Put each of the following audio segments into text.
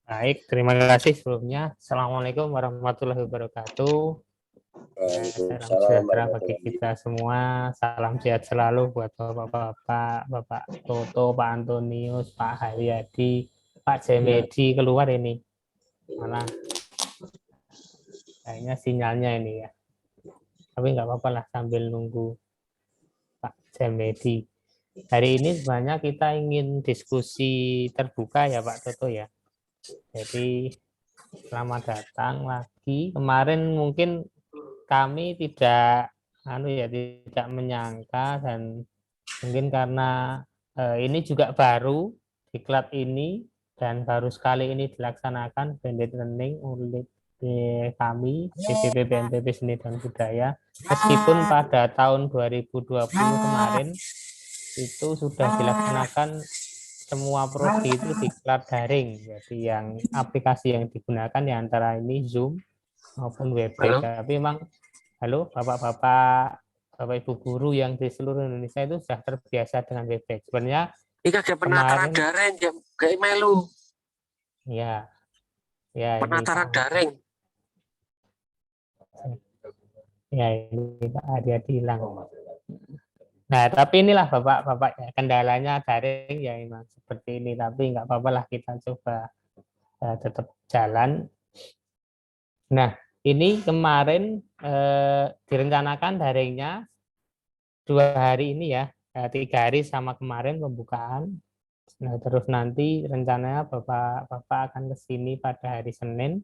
Baik, terima kasih sebelumnya. Assalamualaikum warahmatullahi wabarakatuh. Salam Waalaikumsalam sejahtera bagi warahmatullahi kita semua. Salam sehat selalu buat Bapak-Bapak, Bapak Toto, Pak Antonius, Pak Haryadi, Pak Jemedi keluar ini. Mana? Kayaknya sinyalnya ini ya. Tapi nggak apa-apa lah sambil nunggu Pak Jemedi. Hari ini sebenarnya kita ingin diskusi terbuka ya Pak Toto ya. Jadi selamat datang lagi. Kemarin mungkin kami tidak tidak menyangka dan mungkin karena ini juga baru diklat ini dan baru sekali ini dilaksanakan blended learning oleh kami PPP BNPB Seni dan Budaya, meskipun pada tahun 2020 kemarin itu sudah dilaksanakan semua prodi itu diklat daring. Jadi yang aplikasi yang digunakan ya antara ini Zoom maupun Webex. Tapi memang halo Bapak-bapak, Bapak Ibu guru yang di seluruh Indonesia itu sudah terbiasa dengan Webex. Sebenarnya penataran kemarin daring kayak melu. Ya. Ya, Penataran ini daring. Ya, ini Pak Haryadi hilang. Nah, tapi inilah Bapak-bapak ya, kendalanya daring ya memang seperti ini, tapi nggak apa-apa lah kita coba tetap jalan. Nah, ini kemarin direncanakan daringnya 2 hari ini ya, 3 hari sama kemarin pembukaan. Nah, terus nanti rencananya Bapak akan ke sini pada hari Senin,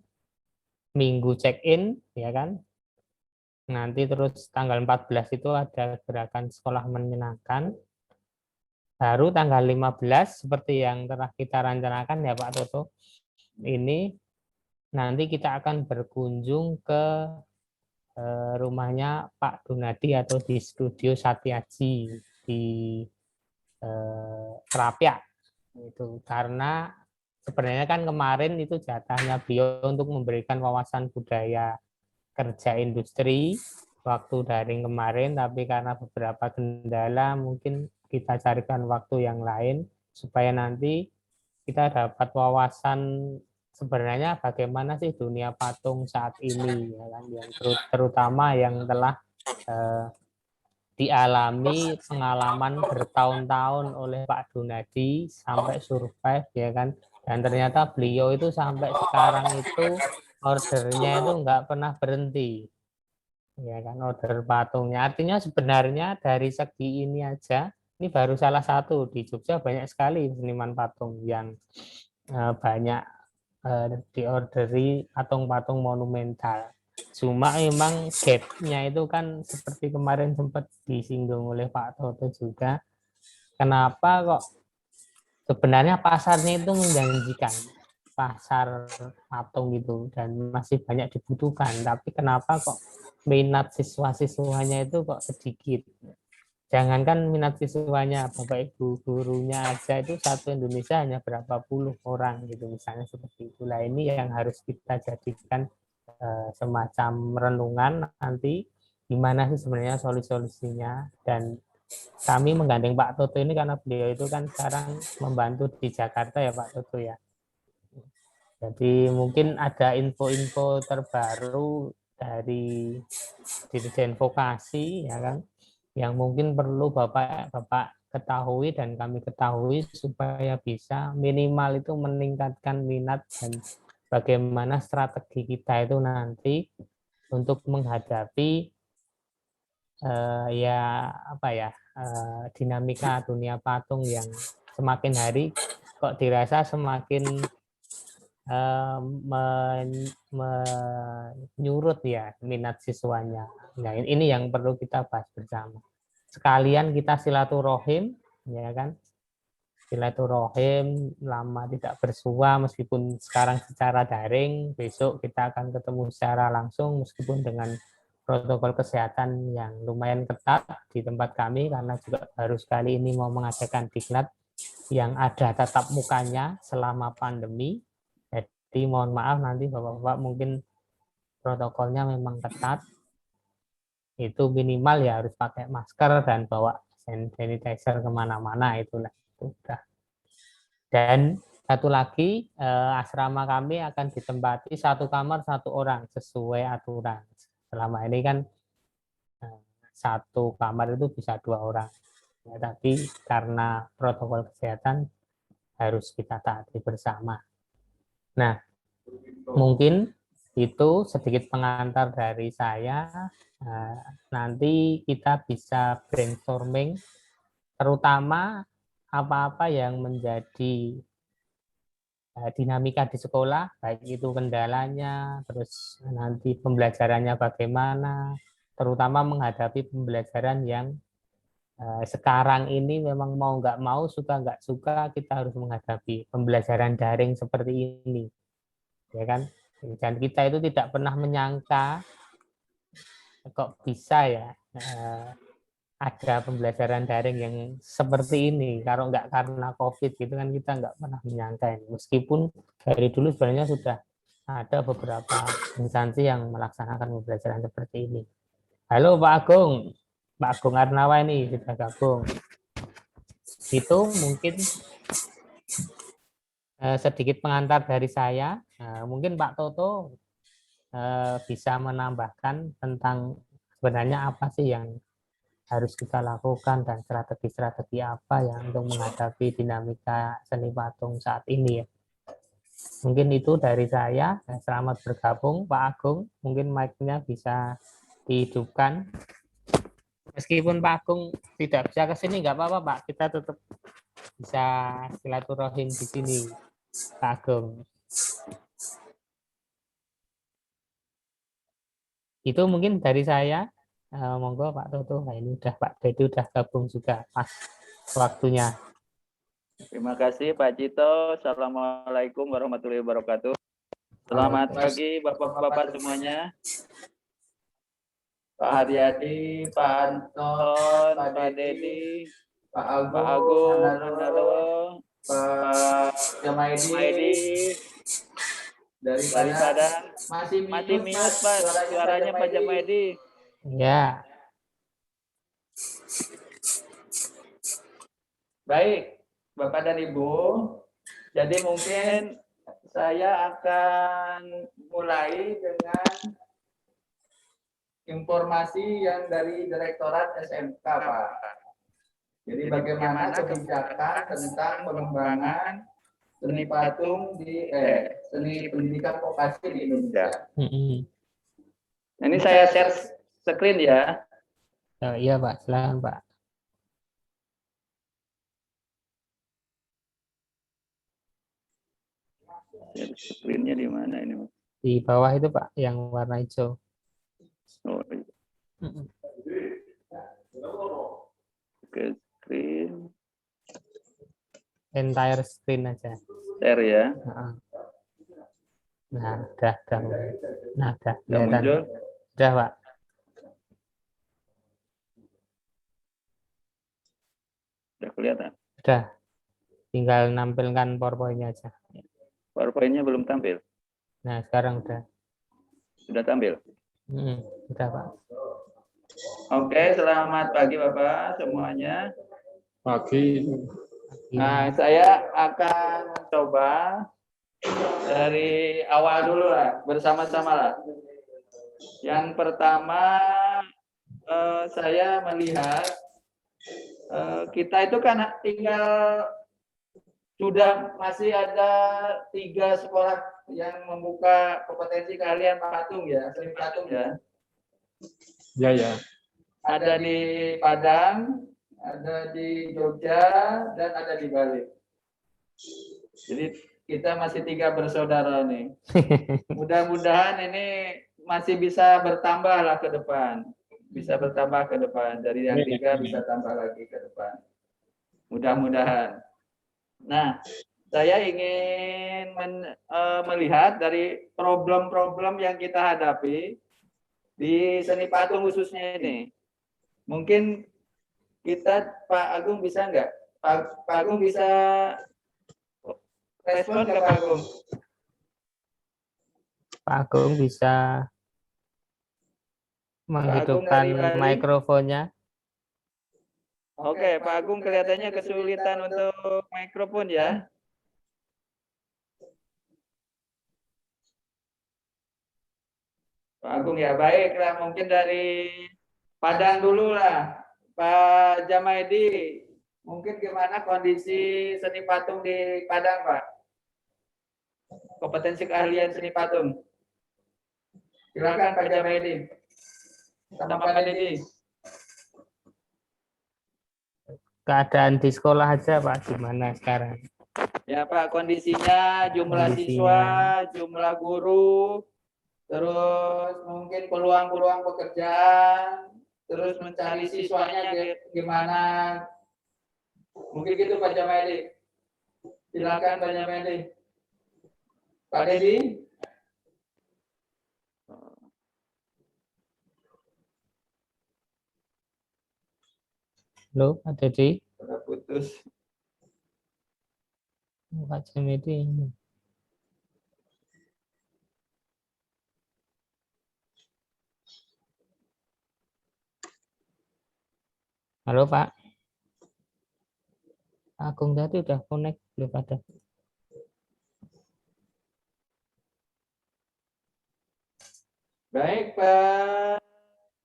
Minggu check-in, ya kan? Nanti terus tanggal 14 itu ada gerakan sekolah menyenangkan. Baru tanggal 15 seperti yang telah kita rencanakan ya Pak Toto. Ini nanti kita akan berkunjung ke rumahnya Pak Dunadi atau di studio Satyaji di Kerapia. Itu karena sebenarnya kan kemarin itu jatahnya beliau untuk memberikan wawasan budaya kerja industri waktu daring kemarin, tapi karena beberapa kendala mungkin kita carikan waktu yang lain supaya nanti kita dapat wawasan sebenarnya bagaimana sih dunia patung saat ini ya kan, yang terutama yang telah dialami pengalaman bertahun-tahun oleh Pak Dunadi sampai survive ya kan, dan ternyata beliau itu sampai sekarang itu ordernya itu nggak pernah berhenti ya kan, order patungnya. Artinya sebenarnya dari segi ini aja, ini baru salah satu, di Jogja banyak sekali seniman patung yang banyak diorderi patung-patung monumental. Cuma memang gap-nya itu kan seperti kemarin sempat disinggung oleh Pak Toto juga, kenapa kok sebenarnya pasarnya itu menjanjikan, pasar patung gitu, dan masih banyak dibutuhkan, tapi kenapa kok minat siswa-siswanya itu kok sedikit. Jangankan minat siswanya, Bapak Ibu gurunya aja itu satu Indonesia hanya berapa puluh orang gitu misalnya, seperti itulah. Ini yang harus kita jadikan semacam renungan nanti gimana sih sebenarnya solusinya. Dan kami menggandeng Pak Toto ini karena beliau itu kan sekarang membantu di Jakarta ya Pak Toto ya. Jadi mungkin ada info-info terbaru dari Dirjen Vokasi ya kan, yang mungkin perlu Bapak ketahui dan kami ketahui supaya bisa minimal itu meningkatkan minat dan bagaimana strategi kita itu nanti untuk menghadapi dinamika dunia patung yang semakin hari kok dirasa semakin menyurut ya minat siswanya. Nah, ini yang perlu kita bahas bersama. Sekalian kita silaturahim, ya kan? Silaturahim, lama tidak bersua meskipun sekarang secara daring, besok kita akan ketemu secara langsung meskipun dengan protokol kesehatan yang lumayan ketat di tempat kami karena juga baru sekali ini mau mengadakan diklat yang ada tatap mukanya selama pandemi. Jadi mohon maaf nanti Bapak-bapak mungkin protokolnya memang ketat. Itu minimal ya harus pakai masker dan bawa sanitizer kemana-mana, itulah. Dan Satu lagi, asrama kami akan ditempati satu kamar satu orang sesuai aturan. Selama ini kan satu kamar itu bisa 2 orang. Ya, tapi karena protokol kesehatan harus kita taati bersama. Nah, mungkin itu sedikit pengantar dari saya. Nanti kita bisa brainstorming, terutama apa-apa yang menjadi dinamika di sekolah, baik itu kendalanya, terus nanti pembelajarannya bagaimana, terutama menghadapi pembelajaran yang sekarang ini memang mau nggak mau, suka nggak suka, kita harus menghadapi pembelajaran daring seperti ini, ya kan? Dan kita itu tidak pernah menyangka kok bisa ya ada pembelajaran daring yang seperti ini. Kalau nggak karena COVID gitu kan kita nggak pernah menyangka ini. Meskipun dari dulu sebenarnya sudah ada beberapa instansi yang melaksanakan pembelajaran seperti ini. Halo Pak Agung, Pak Agung Arnawa ini sudah gabung. Itu mungkin sedikit pengantar dari saya. Mungkin Pak Toto bisa menambahkan tentang sebenarnya apa sih yang harus kita lakukan dan strategi-strategi apa yang untuk menghadapi dinamika seni patung saat ini ya. Mungkin itu dari saya. Selamat bergabung Pak Agung. Mungkin mic-nya bisa dihidupkan. Meskipun Pak Agung tidak bisa ke sini nggak apa-apa Pak. Kita tetap bisa silaturahim di sini Pak Agung. Itu mungkin dari saya. Monggo Pak Toto. Nah, ini udah Pak Dedi udah gabung juga pas waktunya. Terima kasih Pak Cito. Assalamualaikum warahmatullahi wabarakatuh. Selamat pagi Bapak-Bapak semuanya. Pak Haryadi, Pak Anton, Pak Dedi, Pak Agung, Andalo, Pak Jamaidi, dari Padang. Masih minus Pak, suaranya Pak Jamaidi. Ya. Baik, Bapak dan Ibu. Jadi mungkin saya akan mulai dengan informasi yang dari Direktorat SMK, Pak. Jadi bagaimana kebijakan tentang pengembangan seni patung di seni pendidikan vokasi di Indonesia. Ini saya share screen ya. Oh, iya Pak, silakan Pak. Share screen-nya di mana ini? Di bawah itu Pak, yang warna hijau. Oh, Oke, screen. Entire screen aja. Share ya. Nah, udah. Nah, udah. Udah muncul? Udah Pak. Udah kelihatan? Udah. Tinggal nampilkan PowerPoint-nya aja. PowerPoint-nya belum tampil? Nah, sekarang udah. Sudah tampil? Udah Pak. Oke, selamat pagi Bapak semuanya. Pagi. Nah, saya akan coba dari awal dulu lah, bersama-sama lah. Yang pertama, saya melihat kita itu kan tinggal sudah masih ada 3 sekolah yang membuka kompetensi keahlian patung ya, seni patung ya. Ya. Ada di Padang, ada di Jogja, dan ada di Bali. Jadi kita masih 3 bersaudara nih. Mudah-mudahan ini masih bisa bertambah lah ke depan. Bisa bertambah ke depan. Dari yang 3 bisa tambah lagi ke depan. Mudah-mudahan. Nah, saya ingin melihat dari problem-problem yang kita hadapi di seni patung khususnya ini. Mungkin kita, Pak Agung bisa nggak? Pak Agung bisa respon ke Pak Agung? Pak Agung bisa menghidupkan mikrofonnya. Oke, Pak Agung kelihatannya kesulitan untuk mikrofon ya. Pak Agung ya, baiklah, mungkin dari Padang dulu lah. Pak Jamaidi, mungkin gimana kondisi seni patung di Padang, Pak? Kompetensi keahlian seni patung. Silakan Pak Jamaidi. Sama Pak Dedi. Keadaan di sekolah aja Pak, gimana sekarang? Ya Pak, kondisinya jumlah siswa, jumlah guru, terus mungkin peluang-peluang pekerjaan, terus mencari siswanya gimana. Mungkin gitu Pak Jamaidi. Silakan Pak Jamaidi. Pak Dedi. Halo Pak Dedi. Sudah putus. Pak Jamedi. Halo Pak. Agung tadi udah connect belum ada? Baik Pak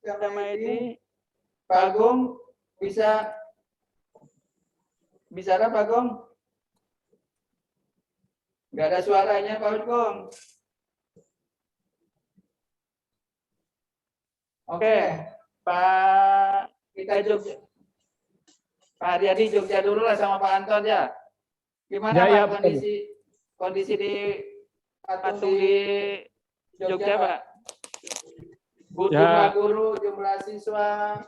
Jamaidi. Pak Agung bisa bicara Pak Agung? Nggak ada suaranya Pak Agung. Oke, Pak kita Jogja. Pak Haryadi Jogja dulu lah sama Pak Anton ya. Gimana Ya, Pak kondisi di patung di Jogja Pak? Jumlah guru, jumlah siswa,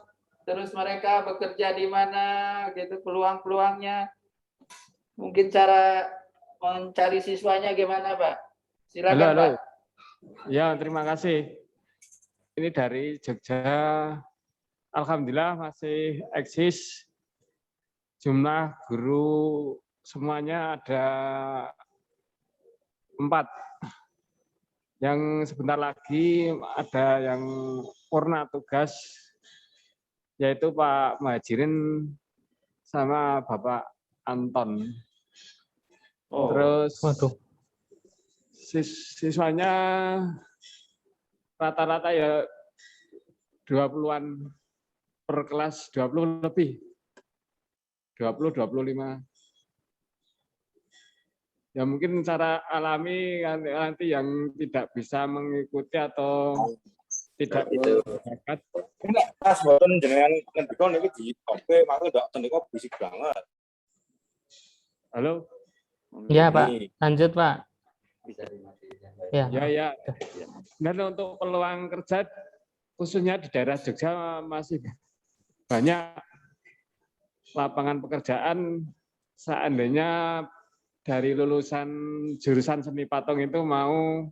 terus mereka bekerja di mana, gitu peluang-peluangnya. Mungkin cara mencari siswanya gimana Pak? Silakan halo. Pak. Ya, terima kasih. Ini dari Jogja. Alhamdulillah masih eksis. Jumlah guru semuanya ada 4. Yang sebentar lagi ada yang purna tugas, yaitu Pak Muhajirin sama Bapak Anton. Terus siswanya rata-rata ya 20-an per kelas, 20 lebih. 20-25. Ya mungkin secara alami nanti yang tidak bisa mengikuti atau tidak berbakat. Enggak, pas boten jenengan ngendika niki di oke, maka ndak tendika bisik banget. Halo? Iya Pak, lanjut Pak. Ya. Ya. Dan untuk peluang kerja khususnya di daerah Jogja masih banyak lapangan pekerjaan. Seandainya dari lulusan jurusan seni patung itu mau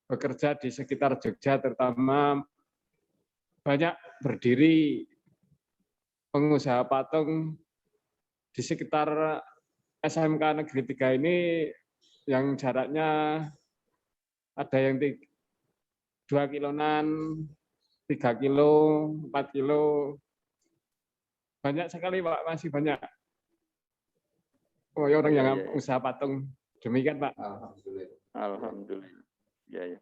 bekerja di sekitar Jogja, terutama banyak berdiri pengusaha patung di sekitar SMK Negeri 3 ini yang jaraknya ada yang 2 kiloan, 3 kilo, 4 kilo. Banyak sekali Pak, masih banyak. Oh, orang yang usaha patung. Demikian Pak. Alhamdulillah. Ya.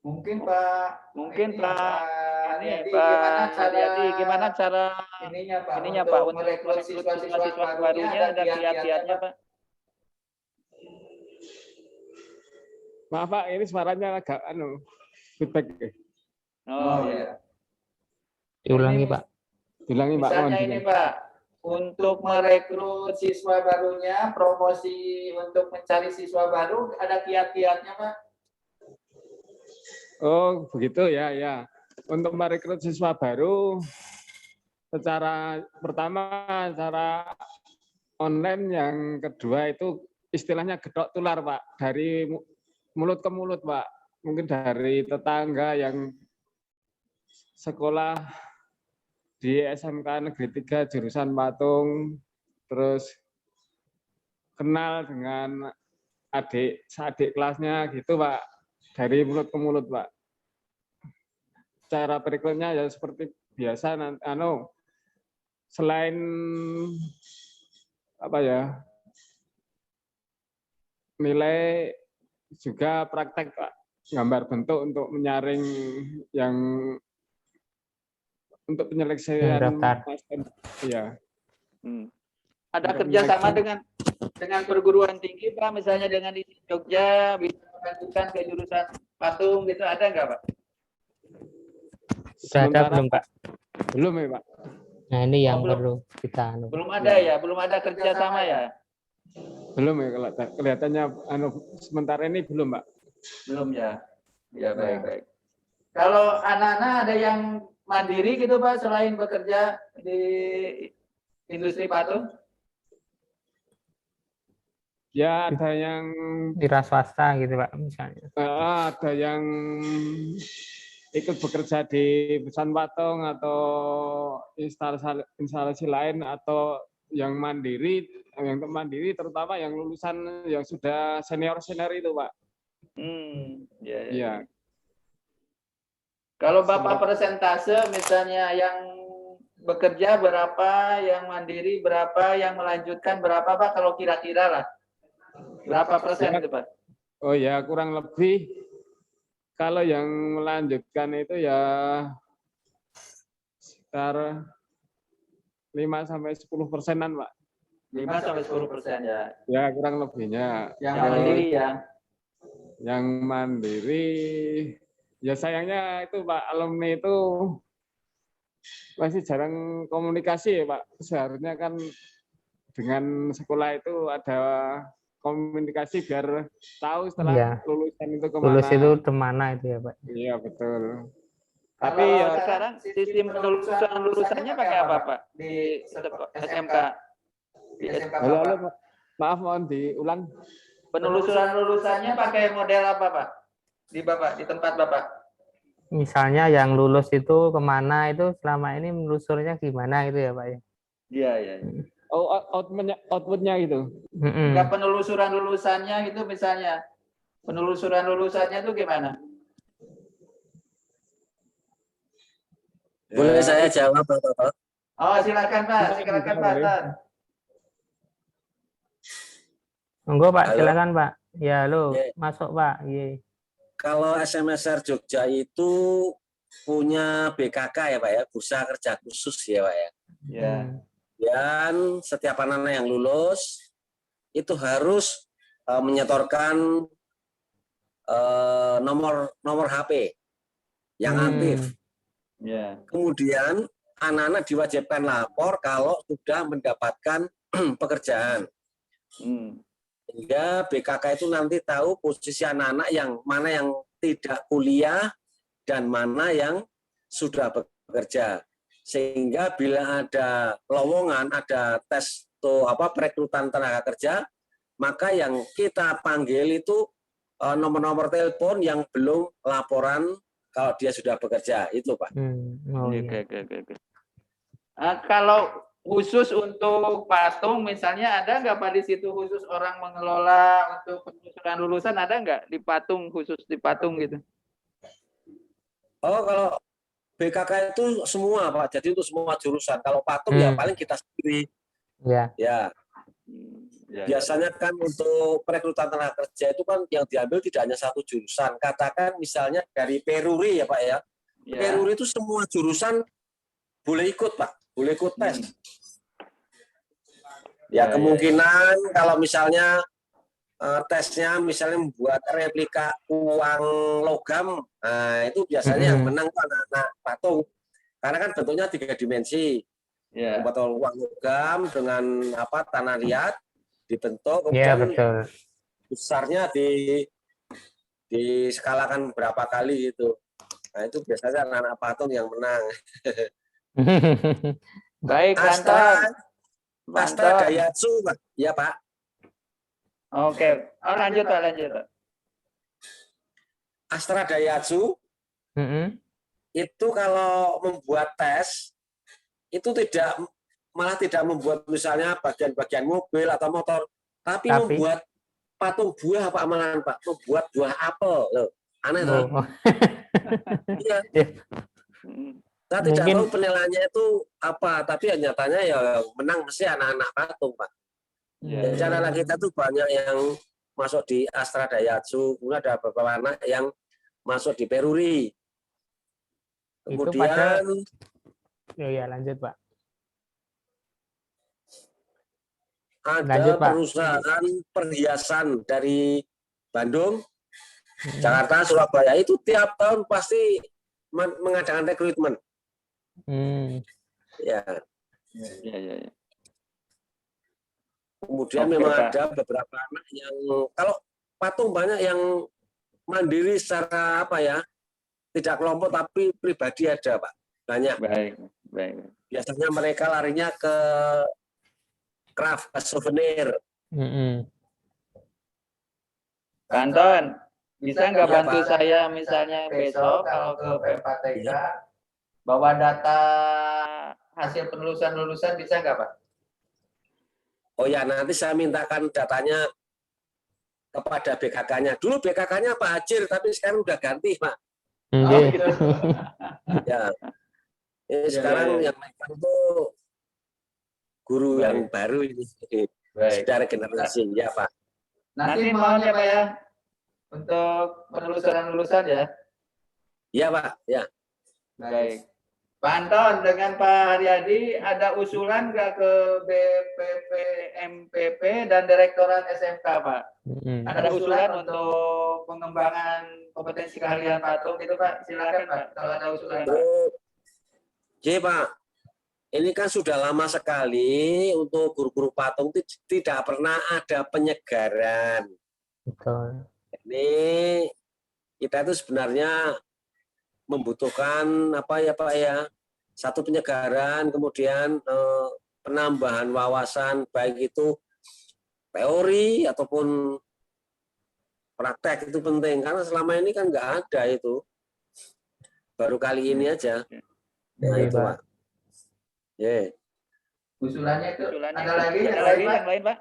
Mungkin Pak gimana cara ininya Pak untuk merekrut siswa-siswa barunya dan kiat-kiatnya Pak? Maaf Pak, ini suaranya agak feedback. Oh iya. Diulangi Pak. Diulangi Pak. Misalnya ini Pak, untuk merekrut siswa barunya, promosi untuk mencari siswa baru, ada kiat-kiatnya Pak? Oh begitu ya. Untuk merekrut siswa baru, secara online, yang kedua itu istilahnya gedok tular Pak, dari mulut ke mulut Pak. Mungkin dari tetangga yang sekolah di SMK Negeri 3 jurusan patung, terus kenal dengan adik kelasnya gitu Pak, dari mulut ke mulut Pak. Cara berikutnya ya seperti biasa, selain nilai juga praktek Pak. gambar bentuk untuk menyaring yang untuk penyeleksian daftar. Iya. Ada Untuk kerjasama menyeleksi. dengan perguruan tinggi Pak, misalnya dengan di Jogja bisa melanjutkan ke jurusan patung gitu, ada nggak Pak? Sudah ada belum, Pak? Belum ya, Pak. Nah, ini yang belum. perlu kita Belum ada ya, belum ada kerjasama ya? Belum ya, kalau kelihatannya sementara ini belum, Pak. Belum ya. Ya baik. Kalau anak-anak ada yang mandiri gitu Pak, selain bekerja di industri patung? Ya, ada yang wira swasta gitu, Pak, misalnya. ada yang ikut bekerja di perusahaan patung atau instalasi lain, atau yang mandiri, yang mandiri terutama yang lulusan yang sudah senior itu, Pak. Ya. Kalau Bapak persentase misalnya yang bekerja berapa, yang mandiri berapa, yang melanjutkan berapa Pak, kalau kira-kira lah. Berapa persen itu Pak? Oh ya, kurang lebih kalau yang melanjutkan itu ya sekitar 5-10%-an, Pak. 5-10% ya. Ya, kurang lebihnya. Yang mandiri ya. Yang mandiri, ya sayangnya itu Pak, alumni itu masih jarang komunikasi ya Pak. Seharusnya kan dengan sekolah itu ada komunikasi biar tahu setelah lulusan itu kemana. Lulus itu kemana itu ya Pak? Iya betul. Tapi ya sekarang sistem lulusannya pakai apa Pak di SMK? Di SMK Halo, maaf mohon diulang. Penelusuran lulusannya pakai model apa Pak? Di tempat Bapak? Misalnya yang lulus itu kemana, itu selama ini menelusurnya gimana gitu ya Pak ya? Iya. Oh, outputnya gitu. Enggak, penelusuran lulusannya itu misalnya. Penelusuran lulusannya itu gimana? Boleh saya jawab, Bapak? Oh, silakan Pak. Silakan Pak. Monggo Pak, Halo? silakan Pak. Ya, halo, Ya. masuk Pak. Ye. Kalau SMSR Jogja itu punya BKK ya Pak ya, Bursa Kerja Khusus ya Pak ya. Ya. Dan setiap anak-anak yang lulus itu harus menyetorkan nomor HP yang aktif. Ya. Kemudian anak-anak diwajibkan lapor kalau sudah mendapatkan pekerjaan. Sehingga BKK itu nanti tahu posisi anak-anak yang mana yang tidak kuliah dan mana yang sudah bekerja. Sehingga bila ada lowongan, ada tes perekrutan tenaga kerja, maka yang kita panggil itu nomor-nomor telepon yang belum laporan kalau dia sudah bekerja, itu Pak. Oke. Kalau khusus untuk patung misalnya ada nggak Pak di situ khusus orang mengelola untuk penelusuran lulusan, ada nggak di patung, khusus di patung gitu? Oh, kalau BKK itu semua Pak, jadi itu semua jurusan. Kalau patung ya paling kita sendiri. Ya. Biasanya kan untuk perekrutan tenaga kerja itu kan yang diambil tidak hanya satu jurusan. Katakan misalnya dari Peruri ya Pak ya. Peruri itu semua jurusan boleh ikut Pak, boleh ikut tes. Ya kemungkinan kalau misalnya tesnya misalnya membuat replika uang logam, nah itu biasanya yang menang anak-anak patung. Karena kan bentuknya 3 dimensi. Membuat uang logam dengan tanah liat dibentuk, kemudian besarnya diskalakan berapa kali itu. Nah itu biasanya anak-anak patung yang menang. Baik, Astra Daihatsu, Pak. Ya Pak. Oke, lanjut Pak. Astra Daihatsu itu kalau membuat tes itu malah tidak membuat misalnya bagian-bagian mobil atau motor, tapi membuat patung buah Pak, malahan Pak, membuat buah apel loh. Aneh tuh. Iya. Saya tidak tahu penilaiannya itu apa, tapi nyatanya ya menang mesti anak-anak patung Pak. Jadi anak-anak kita tuh banyak yang masuk di Astra Daihatsu, kemudian ada beberapa anak yang masuk di Peruri. Itu Kemudian ya lanjut Pak. ada Lanjut, Pak. perusahaan perhiasan dari Bandung, Hmm. Jakarta, Surabaya itu tiap tahun pasti mengadakan rekrutmen. Ya. Ya. Kemudian Oke, memang Pak. ada beberapa anak yang kalau patung banyak yang mandiri secara tidak kelompok tapi pribadi ada Pak, banyak. Baik. Biasanya mereka larinya ke craft, ke souvenir. Pak Anton, bisa nggak Iya, bantu Pak. saya misalnya besok kalau ke P4TK bawa data hasil penelusuran bisa nggak Pak? Oh ya, nanti saya mintakan datanya kepada BKK-nya. Dulu BKK-nya Pak Hajir, tapi sekarang udah ganti Pak. Oh, gitu. Ya. Ini sekarang yang megang itu guru yang baru ini. Baik. Secara generasi, ya Pak. Nanti mohon ya Pak ya untuk penelusuran ya. Iya Pak, ya. Baik. Pak Anton dengan Pak Haryadi ada usulan nggak ke BPP MPP dan Direktorat SMK Pak? Ada usulan untuk pengembangan kompetensi keahlian patung itu Pak? Silakan Pak kalau ada usulan Pak. Oke Pak, ini kan sudah lama sekali untuk guru-guru patung itu tidak pernah ada penyegaran. Betul. Ini kita itu sebenarnya membutuhkan Pak ya, satu penyegaran, kemudian penambahan wawasan baik itu teori ataupun praktek itu penting karena selama ini kan nggak ada itu, baru kali ini aja. Nah itu Pak. Usulannya itu ada lagi yang lain Pak?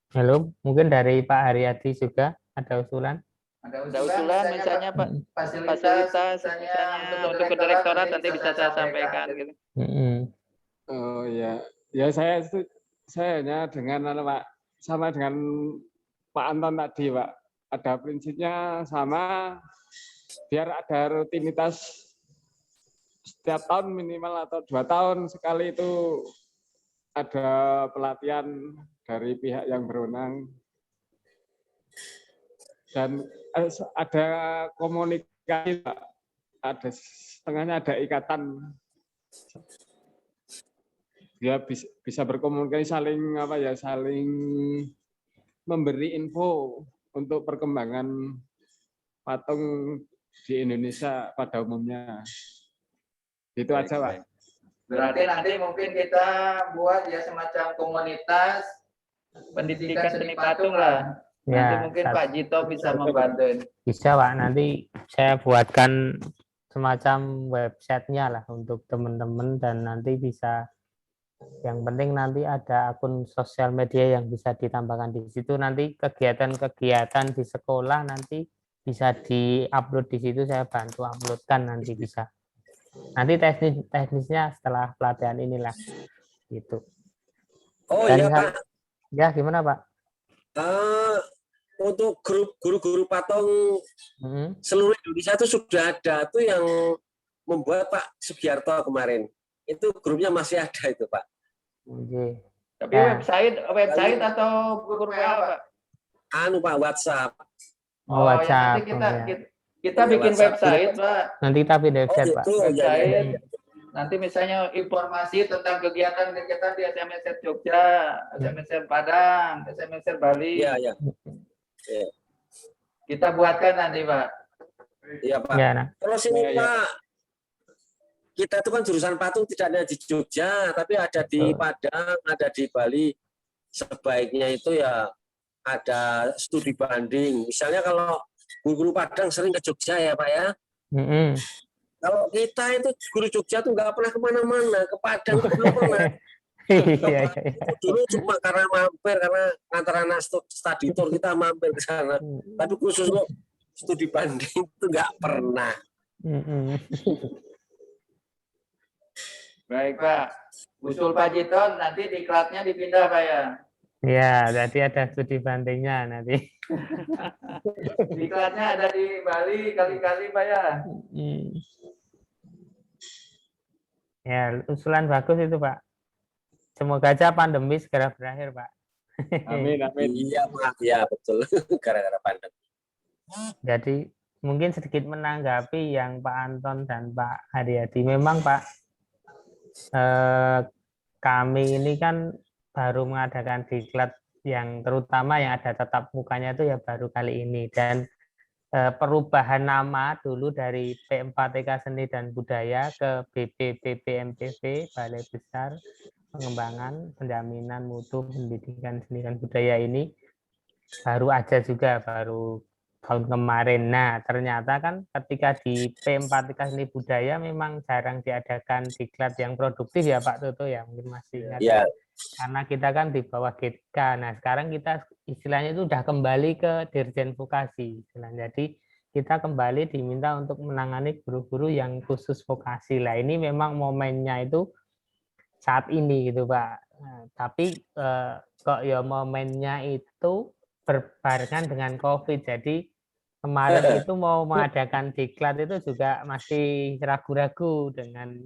Halo, mungkin dari Pak Haryadi juga ada usulan? Ada usulan misalnya Pak, fasilitas misalnya untuk ke direktorat nanti bisa saya sampaikan gitu. Oh ya, saya hanya dengan Pak, sama dengan Pak Anton tadi Pak, ada prinsipnya sama, biar ada rutinitas setiap tahun minimal atau 2 tahun sekali itu ada pelatihan dari pihak yang berwenang dan ada komunikasi, ada setengahnya ada ikatan, ya bisa berkomunikasi saling memberi info untuk perkembangan patung di Indonesia pada umumnya. Itu aja Pak. Berarti nanti mungkin kita buat ya semacam komunitas pendidikan seni patung lah. Nanti mungkin Pak Jito bisa membantu. Bisa Pak, nanti saya buatkan semacam websitenya lah untuk teman-teman dan nanti bisa, yang penting nanti ada akun sosial media yang bisa ditambahkan di situ, nanti kegiatan-kegiatan di sekolah nanti bisa di-upload di situ, saya bantu uploadkan nanti bisa. Nanti teknisnya setelah pelatihan inilah gitu. Oh dan iya Pak. Ya gimana Pak? Untuk grup guru-guru patung seluruh Indonesia itu sudah ada tuh yang membuat Pak Sugiarto kemarin. Itu grupnya masih ada itu Pak. Tapi website atau grup WA Pak? Pak WhatsApp. Oh WhatsApp. Nanti kita bikin website Pak. Nanti kita bikin website Pak. Website. Nanti misalnya informasi tentang kegiatan di SMSR Jogja, SMSR Padang, SMSR Bali. Iya. Kita buatkan nanti Pak. Iya Pak. Terus ini Pak, kita itu kan jurusan patung tidak ada di Jogja, tapi ada di Padang, ada di Bali. Sebaiknya itu ya ada studi banding. Misalnya kalau guru Padang sering ke Jogja ya Pak ya. Kalau kita itu guru Jogja tuh nggak pernah kemana-mana, ke Padang tuh belum pernah. Dulu cuma karena mampir, karena antara anak study tour kita mampir ke sana. Tapi khusus untuk studi banding itu nggak pernah. Baik Pak. Usul Pak Jiton nanti diklatnya dipindah Pak ya. Ya, jadi ada studi bandingnya nanti. Diklatnya ada di Bali kali-kali Pak ya. Ya, usulan bagus itu Pak. Semoga aja pandemi segera berakhir Pak. Amin, amin. Iya Pak, ya betul. Gara-gara pandemi. Jadi mungkin sedikit menanggapi yang Pak Anton dan Pak Haryadi. Memang Pak, kami ini kan baru mengadakan diklat yang terutama yang ada tatap mukanya itu ya baru kali ini. Dan perubahan nama dulu dari P4TK Seni dan Budaya ke BPPPMPV, Balai Besar Pengembangan Penjaminan Mutu Pendidikan Seni dan Budaya ini baru aja juga, baru tahun kemarin. Nah, ternyata kan ketika di P4TK Seni Budaya memang jarang diadakan diklat yang produktif ya Pak Toto ya, mungkin masih ingat. Iya. Karena kita kan di bawah GK. Nah, sekarang kita istilahnya itu udah kembali ke Dirjen Vokasi. Jadi kita kembali diminta untuk menangani guru-guru yang khusus vokasi. Lah ini memang momennya itu saat ini gitu Pak. Nah, tapi kok ya momennya itu berbarengan dengan COVID. Jadi kemarin itu mau mengadakan diklat itu juga masih ragu-ragu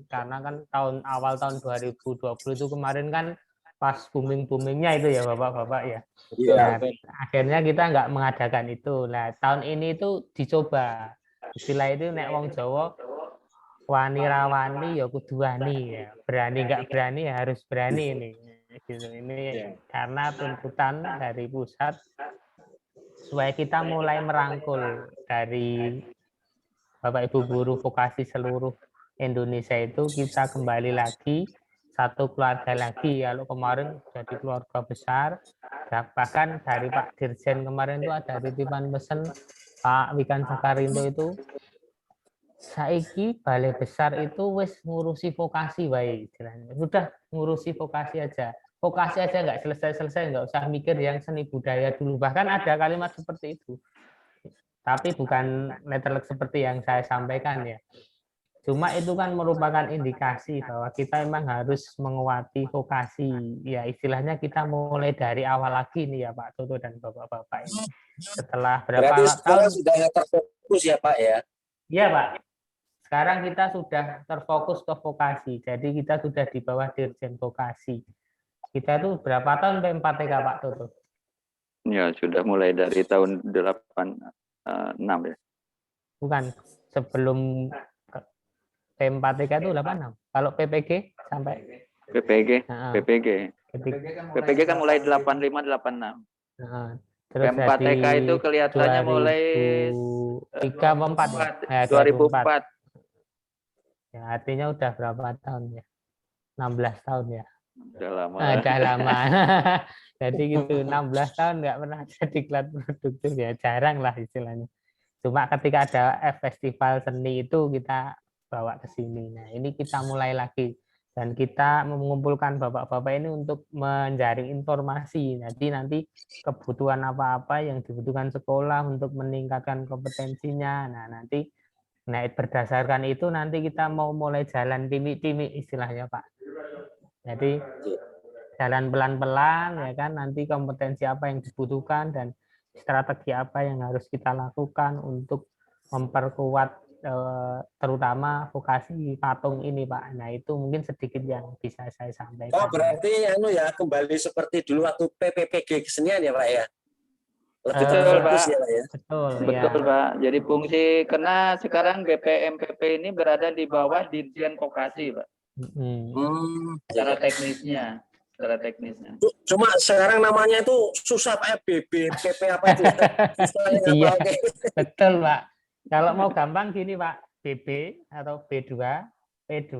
karena kan awal tahun 2020 itu kemarin kan pas booming-boomingnya itu ya Bapak-Bapak ya. Iya. Nah, akhirnya kita nggak mengadakan itu. Nah, tahun ini itu dicoba. Istilah itu nek wong Jawa wani rawani ya kudu wani ya. Berani nggak berani ya harus berani ini. Gitu. Ini karena tuntutan dari pusat supaya kita mulai merangkul dari Bapak Ibu guru vokasi seluruh Indonesia itu kita kembali lagi satu keluarga lagi. Kalau kemarin jadi keluarga besar, bahkan dari Pak Dirjen kemarin itu ada titipan pesan Pak Wikan Sakarindo itu, saiki balai besar itu wis ngurusi vokasi wae, sudah ngurusi vokasi aja. Vokasi aja nggak selesai-selesai, nggak usah mikir yang seni budaya dulu. Bahkan ada kalimat seperti itu. Tapi bukan letterlek seperti yang saya sampaikan ya. Cuma itu kan merupakan indikasi bahwa kita memang harus menguati vokasi. Ya istilahnya kita mulai dari awal lagi nih ya Pak Toto dan Bapak-Bapak ini. Setelah berapa tahun sudah terfokus ya Pak ya? Iya Pak. Sekarang kita sudah terfokus ke vokasi. Jadi kita sudah di bawah Dirjen Vokasi. Kita itu berapa tahun P4TK Pak Toto? Ya, sudah mulai dari tahun 86 ya. Bukan, sebelum P4TK itu 86. Kalau PPG sampai PPG kan mulai 85 86. Terus P4TK itu kelihatannya mulai 2004. Ya, artinya udah berapa tahun ya? 16 tahun ya. Udah lama. Udah lama. Jadi gitu 16 tahun nggak pernah ada diklat produktif ya, jarang lah istilahnya. Cuma ketika ada festival seni itu kita bawa ke sini. Nah, ini kita mulai lagi dan kita mengumpulkan bapak-bapak ini untuk menjaring informasi. Nanti kebutuhan apa-apa yang dibutuhkan sekolah untuk meningkatkan kompetensinya. Nah, nanti berdasarkan itu nanti kita mau mulai jalan timik-timik istilahnya Pak. Jadi jalan pelan-pelan ya kan, nanti kompetensi apa yang dibutuhkan dan strategi apa yang harus kita lakukan untuk memperkuat terutama vokasi patung ini Pak. Nah itu mungkin sedikit yang bisa saya sampaikan. Oh berarti kembali seperti dulu waktu PPPG kesenian ya Pak ya? Lebih terfokus ya Pak ya? Betul Pak. Jadi fungsi karena sekarang BPMPP ini berada di bawah Dirjen Vokasi Pak. Secara teknisnya. Cuma sekarang namanya itu susah Pak, BPPP apa itu? Iya, betul Pak. Kalau mau gampang gini Pak, BB atau B2, P2,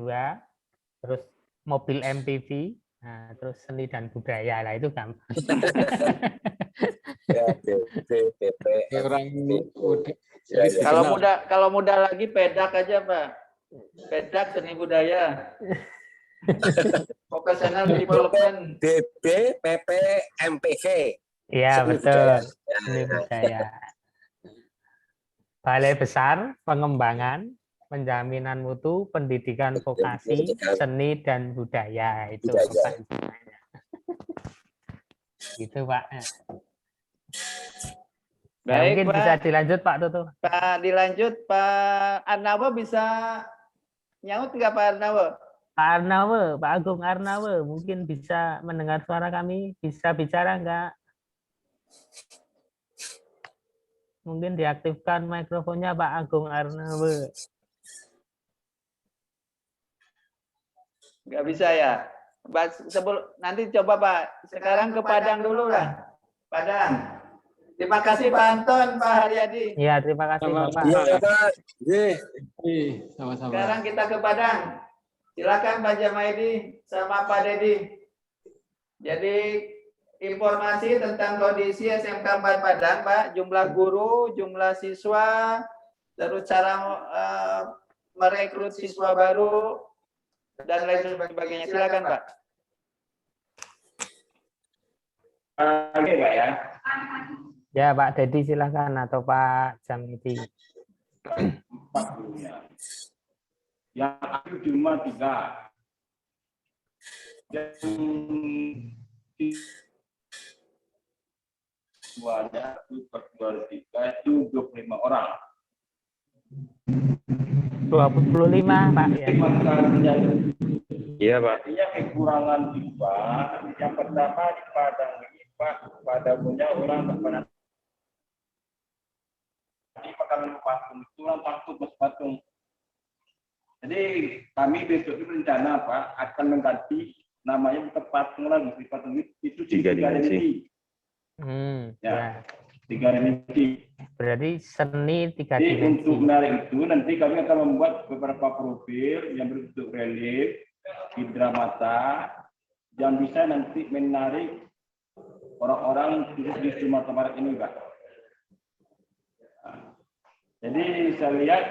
terus mobil MPV, nah, terus seni dan budaya, lah itu gampang. Ya, BPP. Kalau muda lagi pedak aja Pak. Pedak seni budaya. Vocational Development. BB, PP, MPV. Iya betul. Seni budaya. Balai Besar Pengembangan penjaminan mutu pendidikan vokasi seni dan budaya itu kepanjangannya. Gitu Pak. Ya, Baik, mungkin Pak. bisa dilanjut Pak Tutu. Pak dilanjut, Pak Arnawa bisa nyaut nggak Pak Arnawa? Pak Arnawa, Pak Agung Arnawa, mungkin bisa mendengar suara kami, bisa bicara enggak? Mungkin diaktifkan mikrofonnya Pak Agung Arnawa. Nggak bisa ya? Nanti coba Pak, sekarang ke Padang dulu lah. Padang. Terima kasih Pak Anton, Pak Haryadi. Iya, terima kasih Bapak. Iya, Pak. Sama-sama. Sekarang kita ke Padang. Silakan Pak Jamaidi sama Pak Dedi. Jadi informasi tentang kondisi SMK 4 Padang, Pak, jumlah guru, jumlah siswa, terus cara merekrut siswa baru dan lain sebagainya. Silakan Pak. Oke Pak ya. Ya Pak Dedi silakan atau Pak Jamidi. Yang aktif cuma 3. Yang semuanya itu per 3 itu 25 orang. 25 Pak ya. Iya Pak. Artinya kekurangan siswa. Yang pertama di Padang ini Pak, pada punya orang terpandang. Di makanan patung itu orang patung. Jadi kami besok itu rencana Pak akan mengganti namanya bukan patung lagi, patung itu 3 dimensi. Ya. 3 dimensi. Berarti seni 3 Jadi dimensi. untuk menarik itu nanti kami akan membuat beberapa profil yang berbentuk relief, hidramata yang bisa nanti menarik orang-orang di Sumatera Barat ini Pak. Jadi saya lihat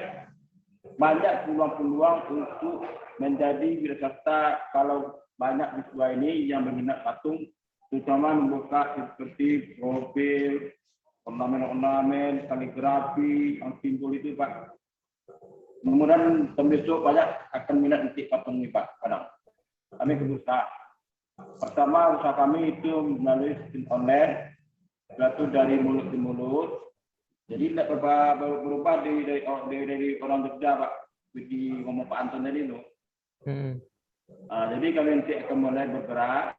banyak peluang-peluang untuk menjadi wirausaha kalau banyak siswa ini yang berminat patung, terutama membuka seperti profil, ornamen-ornamen, kaligrafi, yang simbol itu Pak. Kemudian besok banyak akan minat nanti patung ini Pak. Kadang kami berusaha. Pertama usaha kami itu melalui sistem online, yaitu dari mulut ke mulut. Jadi tidak berubah dari orang Jogja Pak. Jadi ngomong Pak Anton tadi itu. Jadi kami nanti akan mulai bergerak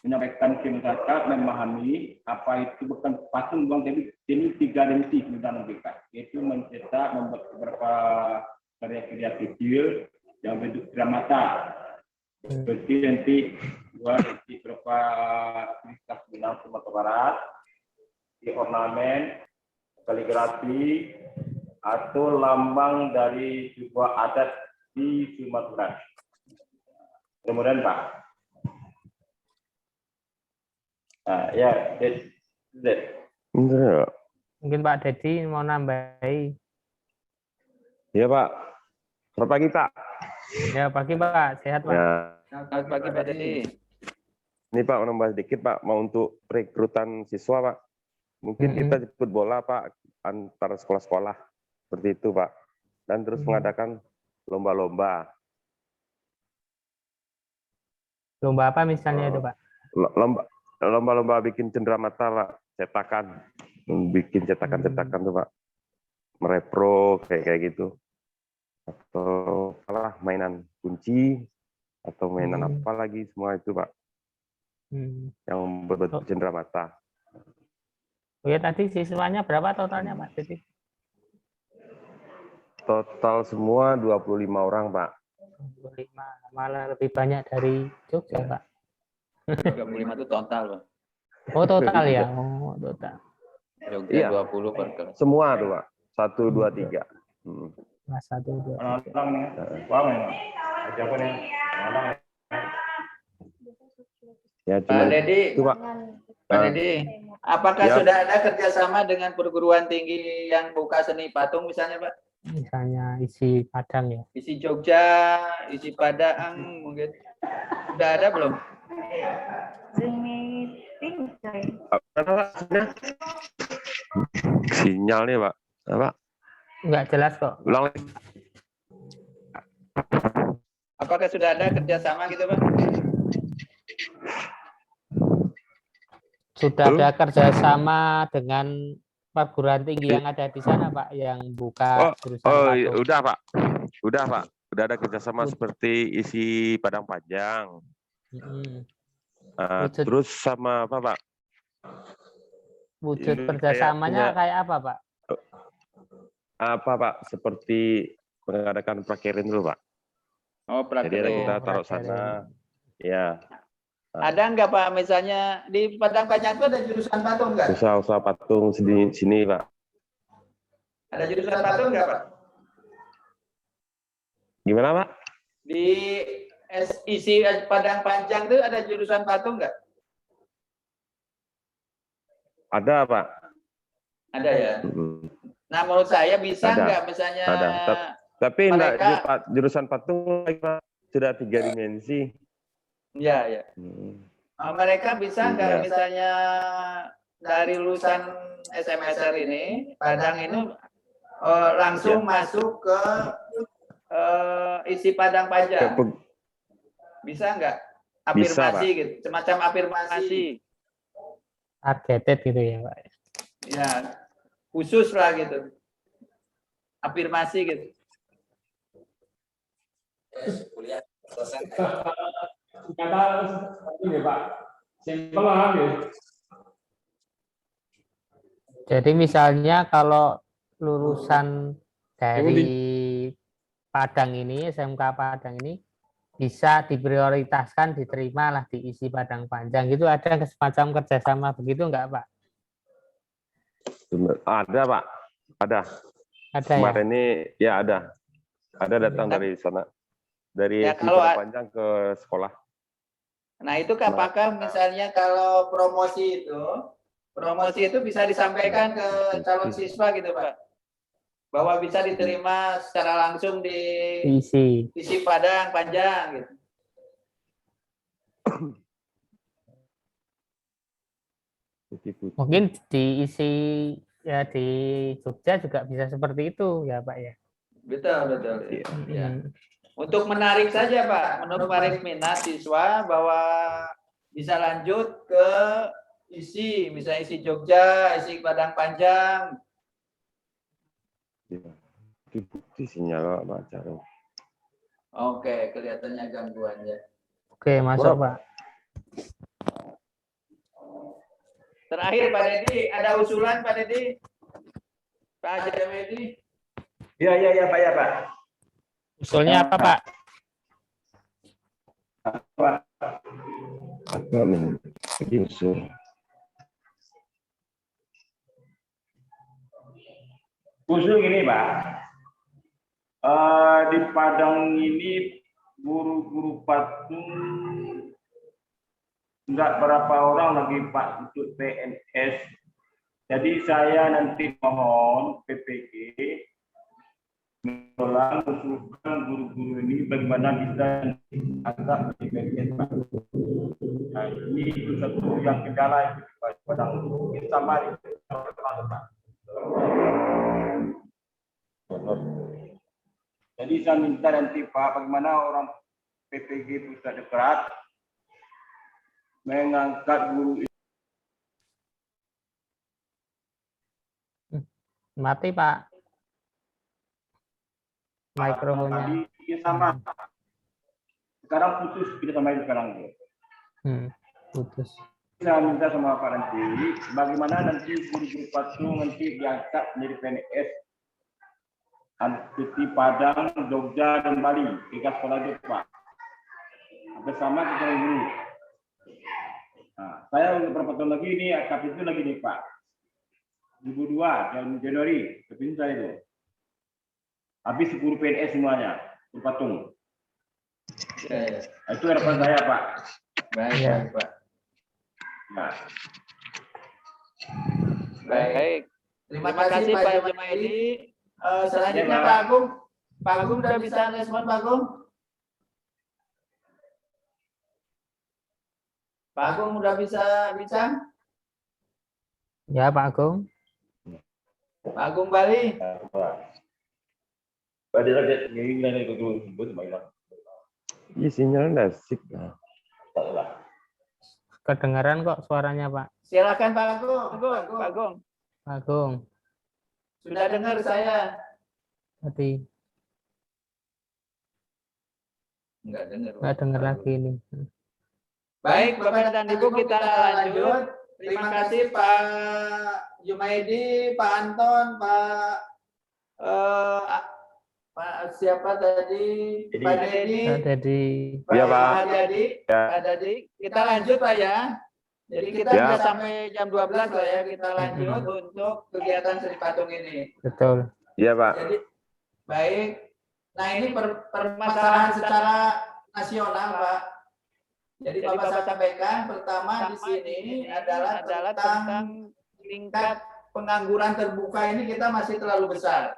menyampaikan ke masyarakat memahami apa itu bukan patung bang, tapi ini 3 dimensi tentang mereka, yaitu mencetak membuat beberapa karya-karya kecil yang bentuk dramata seperti nanti beberapa aktivitas benang Sumatera Barat, di ornamen, kaligrafi, atau lambang dari sebuah adat di Sumatera. Kemudian Pak. Ya, Mungkin Pak Dedi mau nambahi. Iya Pak. Selamat pagi Pak. Ya pagi Pak, sehat Pak. Ya. Selamat pagi Pak Dedi. Ini Pak menambah sedikit Pak, mau untuk rekrutan siswa Pak. Mungkin kita jemput bola Pak antar sekolah-sekolah seperti itu Pak. Dan terus mengadakan lomba-lomba. Lomba apa misalnya itu Pak? Lomba-lomba bikin cenderamata Pak, cetakan, bikin cetakan-cetakan tuh Pak, merepro kayak gitu, atau apalah mainan kunci atau mainan apa lagi semua itu Pak, yang berbentuk cenderamata. Oh ya tadi siswanya berapa totalnya Pak? Jadi total semua 25 orang Pak. 25, malah lebih banyak dari Jogja Pak. 35 itu total Pak. Oh total ya, oh total. Jogja Iya. 20 per kelas. Semua tuh Pak, 1, 2, 3. Mas 1, 2, 3. Orang nih, wah memang. Siapa nih? Ya Pak cuma Dedi, itu Pak. Pak Dedi, apakah Ya. sudah ada kerjasama dengan perguruan tinggi yang buka seni patung misalnya Pak? Misalnya isi Padang ya. Isi Jogja, isi Padang mungkin. Sudah ada belum? Sinyal nih Pak. Apa? Nggak jelas kok. Ulang lagi. Apakah sudah ada kerjasama gitu, Pak? Sudah ada kerjasama dengan perguruan tinggi yang ada di sana, Pak, yang buka jurusan patung. Udah Pak. Udah ada kerjasama seperti isi padang panjang. Terus sama apa Pak? Wujud kerjasamanya kayak apa, Pak? Apa Pak? Seperti mengadakan prakerin dulu Pak. Oh, Jadi kita taruh sana. Ya. Ada nggak Pak, misalnya di Padang Panjang itu ada jurusan patung nggak? Usaha patung sini Pak. Ada jurusan patung nggak Pak? Gimana Pak? Di isi Padang Panjang itu ada jurusan patung nggak? Ada Pak. Ada ya. Nah menurut saya bisa nggak misalnya? Ada. Tapi enggak jurusan patung lagi Pak. Sudah 3 dimensi. Iya, ya. Mereka bisa nggak misalnya dari lulusan SMSR ini, Padang ini langsung masuk ke isi Padang Panjang? Bisa nggak? Afirmasi bisa, gitu, semacam afirmasi. Targeted gitu ya, Pak. Ya, khusus lah gitu. Afirmasi gitu. Kuliah selesai. Kata ini Pak, simpel lah ya. Jadi misalnya kalau lulusan dari Padang ini, SMK Padang ini, bisa diprioritaskan, diterima lah di isi Padang Panjang. Gitu ada semacam kerjasama begitu enggak, Pak? Ada Pak, ada. Ada kemarin ya? ini ya ada. Ada datang dari sana. Dari Ya, isi kalau Padang Panjang ke sekolah. Nah itu apakah misalnya kalau promosi itu bisa disampaikan ke calon siswa gitu Pak, bahwa bisa diterima secara langsung di isi Padang Panjang gitu. Mungkin diisi ya di Jogja juga bisa seperti itu ya Pak ya. Betul. Ya. Untuk menarik saja Pak, menarik minat siswa bahwa bisa lanjut ke misalnya isi Jogja, isi Padang Panjang. Itu bukti sinyal Pak Jarum. Oke, kelihatannya gangguannya. Oke, masuk Pak. Terakhir Pak Dedi, ada usulan Pak Dedi? Pak Jamedi? Iya Pak. Usulnya apa Pak? Apa usul? Usul gini Pak, di Padang ini guru-guru patung nggak berapa orang lagi Pak untuk PNS. Jadi saya nanti mohon PPG mengusulkan guru-guru ini bagaimana bisa dianggap di PNS Pak. Nah, ini itu satu yang kendala yang Padang sama di Pak. Jadi saya minta nanti Pak, bagaimana orang PPG Pusat Dekrat mengangkat guru ini. Mati Pak. Mikrofonnya. Tadi sama. Sekarang putus kita sama sekarang. Putus. Saya minta sama Pak nanti, bagaimana nanti guru-guru patung nanti diangkat menjadi PNS di Padang, Jogja, dan Bali, 3 sekolah itu Pak. Bersama kita dulu. Nah, saya untuk berapa tahun lagi ini, akad itu lagi nih Pak. 2002, Januari, tapi saya itu. Habis guru PNS semuanya, guru patung. Ya. Nah, itu harapan saya Pak. Baik Pak. Nah. Baik. Terima kasih Pak Jamedi. Selanjutnya Pak Agung. Pak Agung sudah bisa respon Pak Agung? Pak Agung sudah bisa bicara? Ya Pak Agung. Pak Agung Bali. Padahal dia sendiri dan itu sebut mainan. Iya, sinyalnya asik. Nah. Kedengaran kok suaranya, Pak. Silakan Pak Agung. Pak Agung, Sudah dengar saya. tadi Enggak dengar. nggak dengar lagi ini. Baik, Bapak dan Ibu, kita lanjut. Terima kasih Pak Jumaidi, Pak Anton, Pak siapa tadi? Pak Dedi. Jadi Iya, Pak. Pak Dedi. Ya. Pak Dedi. Kita lanjut Pak ya. Jadi kita Ya. sudah sampai jam 12 lah ya. Kita lanjut untuk kegiatan seni patung ini. betul. Iya, Pak. Jadi baik. Nah ini permasalahan secara nasional Pak. Jadi Bapak sampaikan pertama di sini adalah tentang tingkat pengangguran terbuka ini kita masih terlalu besar.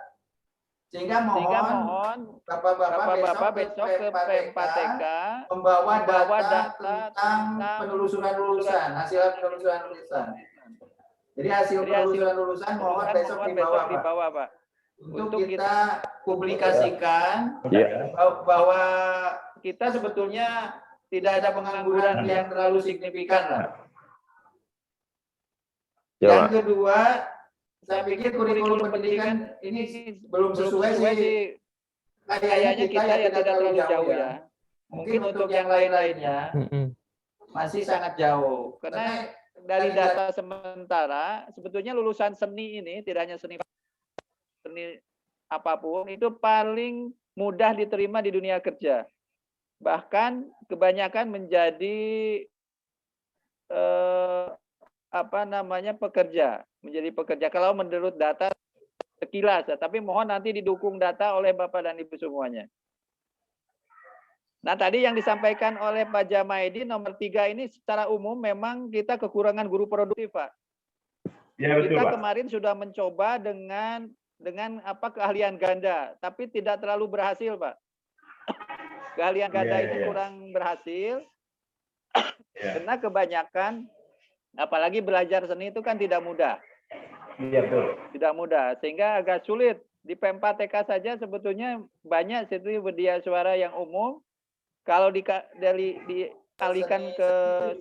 Sehingga mohon Bapak-Bapak besok ke PMK membawa data tentang penelusuran lulusan, hasil penelusuran lulusan. Jadi hasil penelusuran lulusan mohon besok dibawa Pak. Untuk kita publikasikan bahwa kita sebetulnya tidak ada pengangguran yang terlalu signifikan lah. Ya, Yang Pak. kedua, saya pikir kurikulum pendidikan ini belum sesuai sih. Kayaknya kita ya tidak terlalu jauh ya. Mungkin untuk yang lain-lainnya masih sangat jauh. Karena dari data sementara, sebetulnya lulusan seni ini, tidak hanya seni apapun, itu paling mudah diterima di dunia kerja. Bahkan kebanyakan menjadi menjadi pekerja kalau menurut data sekilas ya, tapi mohon nanti didukung data oleh Bapak dan Ibu semuanya. Nah, tadi yang disampaikan oleh Pak Jamaidi nomor 3 ini secara umum memang kita kekurangan guru produktif, Pak. Ya, betul, Kita Pak. kemarin sudah mencoba dengan keahlian ganda, tapi tidak terlalu berhasil, Pak. Keahlian ganda itu kurang berhasil karena kebanyakan, apalagi belajar seni itu kan tidak mudah. Iya, betul. Tidak mudah, sehingga agak sulit. Di P4 TK saja sebetulnya banyak situ media suara yang umum. Kalau dialihkan ke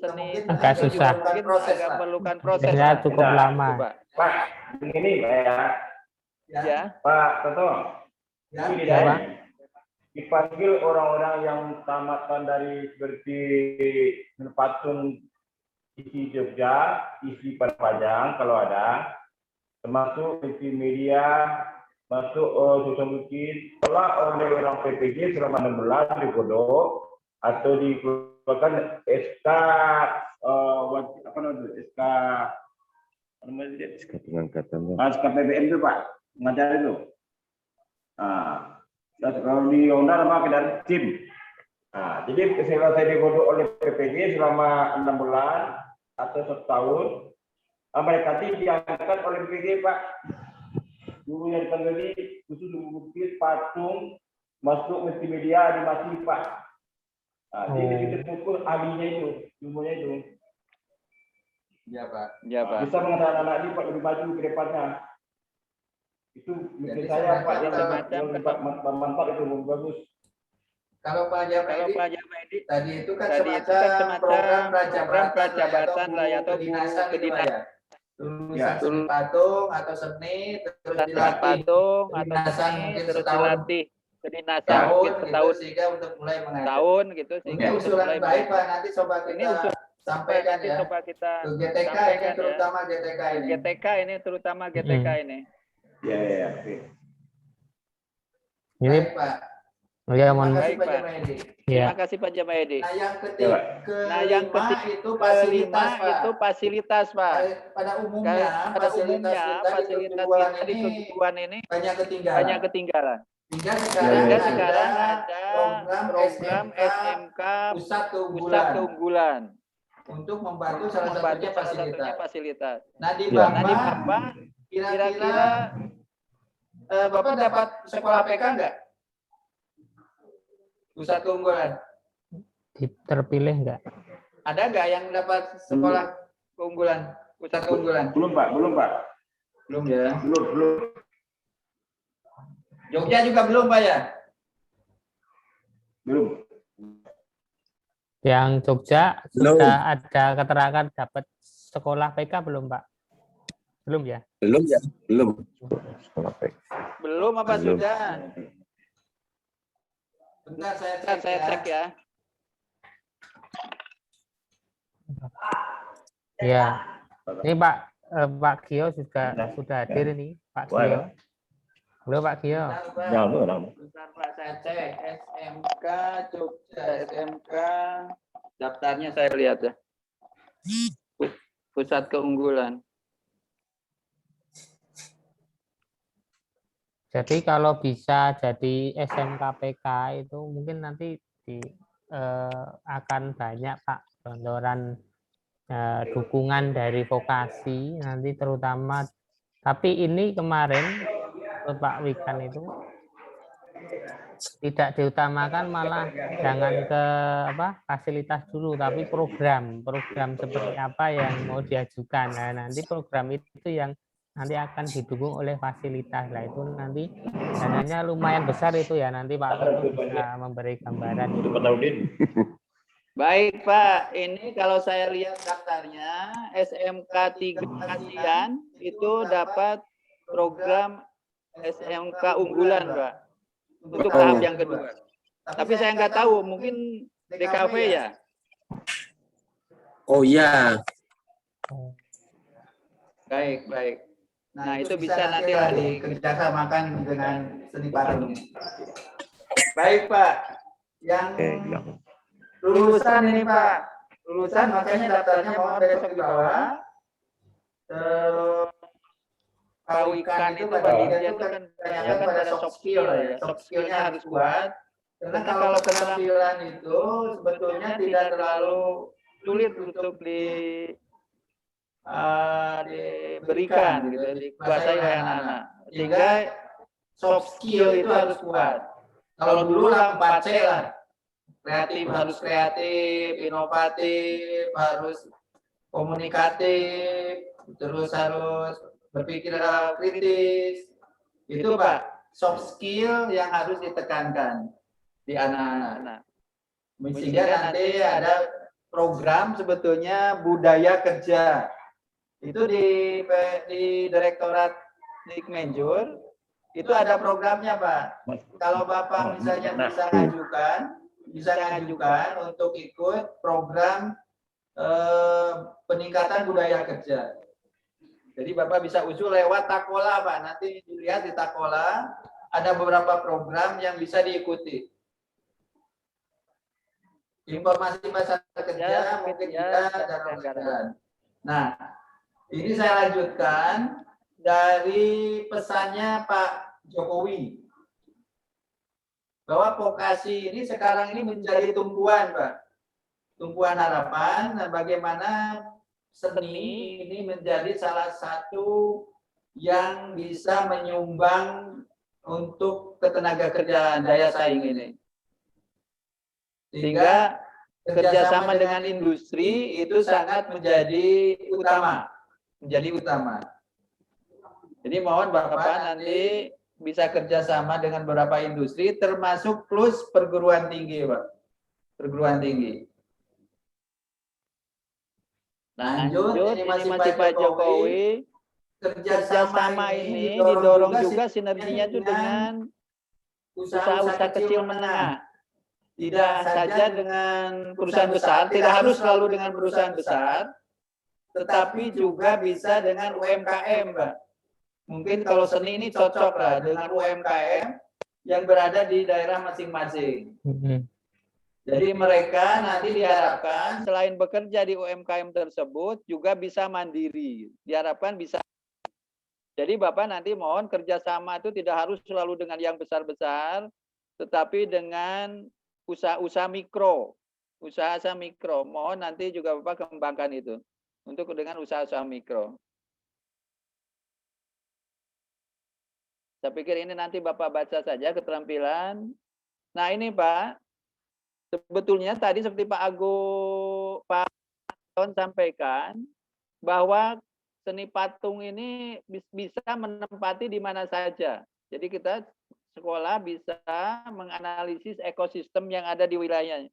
seni agak susah. mungkin agak memerlukan proses. Biasanya cukup lama. Pak, begini Pak Ya. Pak Toto. Ya. Ini Ya, Pak. dipanggil orang-orang yang tamatan dari seperti patung isi Jogja, isi Padang kalau ada, termasuk isi media, masuk sosial media, setelah oleh orang PPG selama 6 bulan digodok atau dikeluarkan SK SK pengangkatan. SK PBM itu Pak, pengajar itu. Nah, kalau di Honda nama dari tim. Nah, jadi selesai digodok oleh PPG selama 6 bulan atau 1 tahun, mereka diangkat oleh PPG Pak. Dulu yang dipanggil khusus bukti patung masuk multimedia di masih Pak. Nah, jadi kita ukur ahlinya itu, ilmunya itu. Ya Pak. Ya Pak. Bisa mengenal anak ini Pak lebih maju ke depannya. Itu mungkin saya Pak yang bermanfaat itu bagus. Kalau Pak Jamaidi tadi itu kan semacam program prajabatan lah ya, atau kedinasan lulusan seni patung atau seni terus dilatih patung atau kedinasan seni mungkin terus setahun dilatih kedinasan tahun mungkin gitu, setahun sehingga untuk mulai mengajar. tahun gitu Ini sehingga untuk usulan mulai baik Pak, nanti coba ini kita usul sampaikan nanti ya coba kita ke GTK ini, sampaikan ya. terutama GTK ini. GTK ini terutama GTK ini. Ya, oke. Ini Baik, Pak. ya Terima mohon kasih Baik, Pak Pak. Jamaidi. ya. Terima kasih Pak Jamaidi. Nah yang Nah, yang kelima itu Kelima fasilitas Pak. itu fasilitas Pak. Pada umumnya Pada umumnya fasilitas kita di kejuruan ini banyak ketinggalan. banyak ketinggalan. Hingga Sehingga sekarang, sekarang ada program SMK pusat Pusat Keunggulan untuk membantu salah membantu satunya salah satunya fasilitas. fasilitas. Nah di Ya. Nah, di Bambang Bambang kira-kira Bapak dapat sekolah PK enggak? Pusat keunggulan. Terpilih enggak? Ada enggak yang dapat sekolah keunggulan? Pusat keunggulan? Belum Pak. Belum ya. Belum. Jogja juga belum Pak ya? Belum. Yang Jogja Belum. sudah ada keterangan dapat sekolah PK belum, Pak? Belum ya? Belum ya, belum. Sekolah PK. Belum apa Belum. sudah? Bentar saya Bentar, cek saya ya. cek ya. Ya. Ini Pak Gio sudah hadir ini, Pak Gio. Halo Pak Gio. Bentar Pak, saya cek SMK Jogja, SMK daftarnya saya lihat ya. Pusat keunggulan. Jadi kalau bisa jadi SMK PK itu mungkin nanti akan banyak Pak gelontoran dukungan dari vokasi nanti terutama. Tapi ini kemarin Pak Wikan itu tidak diutamakan, malah jangan ke fasilitas dulu, tapi program seperti apa yang mau diajukan. Nah, nanti program itu yang nanti akan didukung oleh fasilitas. Nah, itu nanti dananya lumayan besar itu ya, nanti Pak Toto bisa memberi gambaran. Baik Pak, ini kalau saya lihat daftarnya SMK 3 Kasihan itu dapat program SMK unggulan Pak untuk tahap yang kedua. Tapi saya nggak tahu, mungkin DKV ya. Oh iya. Baik, baik. Nah, itu bisa nanti dikerjasamakan dengan seni patung. Baik Pak, yang lulusan ini Pak, lulusan makanya daftarnya mohon besok di bawah. Pak Wikan itu bagi dia itu kan kebanyakan pada soft skill ya. Soft skillnya harus kuat. Karena kalau keterampilan itu sebetulnya tidak terlalu sulit untuk diberikan gitu, dikuasai oleh anak-anak. Sehingga soft skill itu harus kuat. Kalau dulu lah 4C lah. Kreatif harus kreatif, inovatif, harus komunikatif, terus harus berpikir kritis. Itu Pak, soft skill yang harus ditekankan di anak-anak. Sehingga nanti ada program sebetulnya budaya kerja. Itu di Direktorat Dikmenjur itu ada programnya Pak. Kalau Bapak misalnya bisa ngajukan untuk ikut program peningkatan budaya kerja. Jadi Bapak bisa usul lewat Takola Pak. Nanti dilihat di Takola ada beberapa program yang bisa diikuti. Informasi pasar kerja mungkin kita dalam. Nah, ini saya lanjutkan dari pesannya Pak Jokowi. Bahwa vokasi ini sekarang ini menjadi tumpuan Pak. Tumpuan harapan, dan bagaimana seni ini menjadi salah satu yang bisa menyumbang untuk ketenaga kerjaan daya saing ini. Sehingga kerjasama dengan industri itu sangat menjadi utama. Jadi mohon Bapak nanti bisa kerjasama dengan beberapa industri, termasuk plus perguruan tinggi Pak. Perguruan tinggi. Lanjut, ini masih Pak Jokowi. Kerjasama ini didorong juga sinerginya itu dengan usaha-usaha kecil menengah. Tidak saja dengan perusahaan besar, tidak harus selalu dengan perusahaan besar, tetapi juga bisa dengan UMKM, Pak. Mungkin kalau seni ini cocok lah dengan UMKM yang berada di daerah masing-masing. Jadi mereka nanti diharapkan selain bekerja di UMKM tersebut juga bisa mandiri. Diharapkan bisa. Jadi Bapak nanti mohon kerjasama itu tidak harus selalu dengan yang besar-besar, tetapi dengan usaha-usaha mikro. Usaha-usaha mikro. Mohon nanti juga Bapak kembangkan itu. Untuk dengan usaha-usaha mikro. Saya pikir ini nanti Bapak baca saja keterampilan. Nah ini Pak. Sebetulnya tadi seperti Pak Ton sampaikan bahwa seni patung ini bisa menempati di mana saja. Jadi kita sekolah bisa menganalisis ekosistem yang ada di wilayahnya.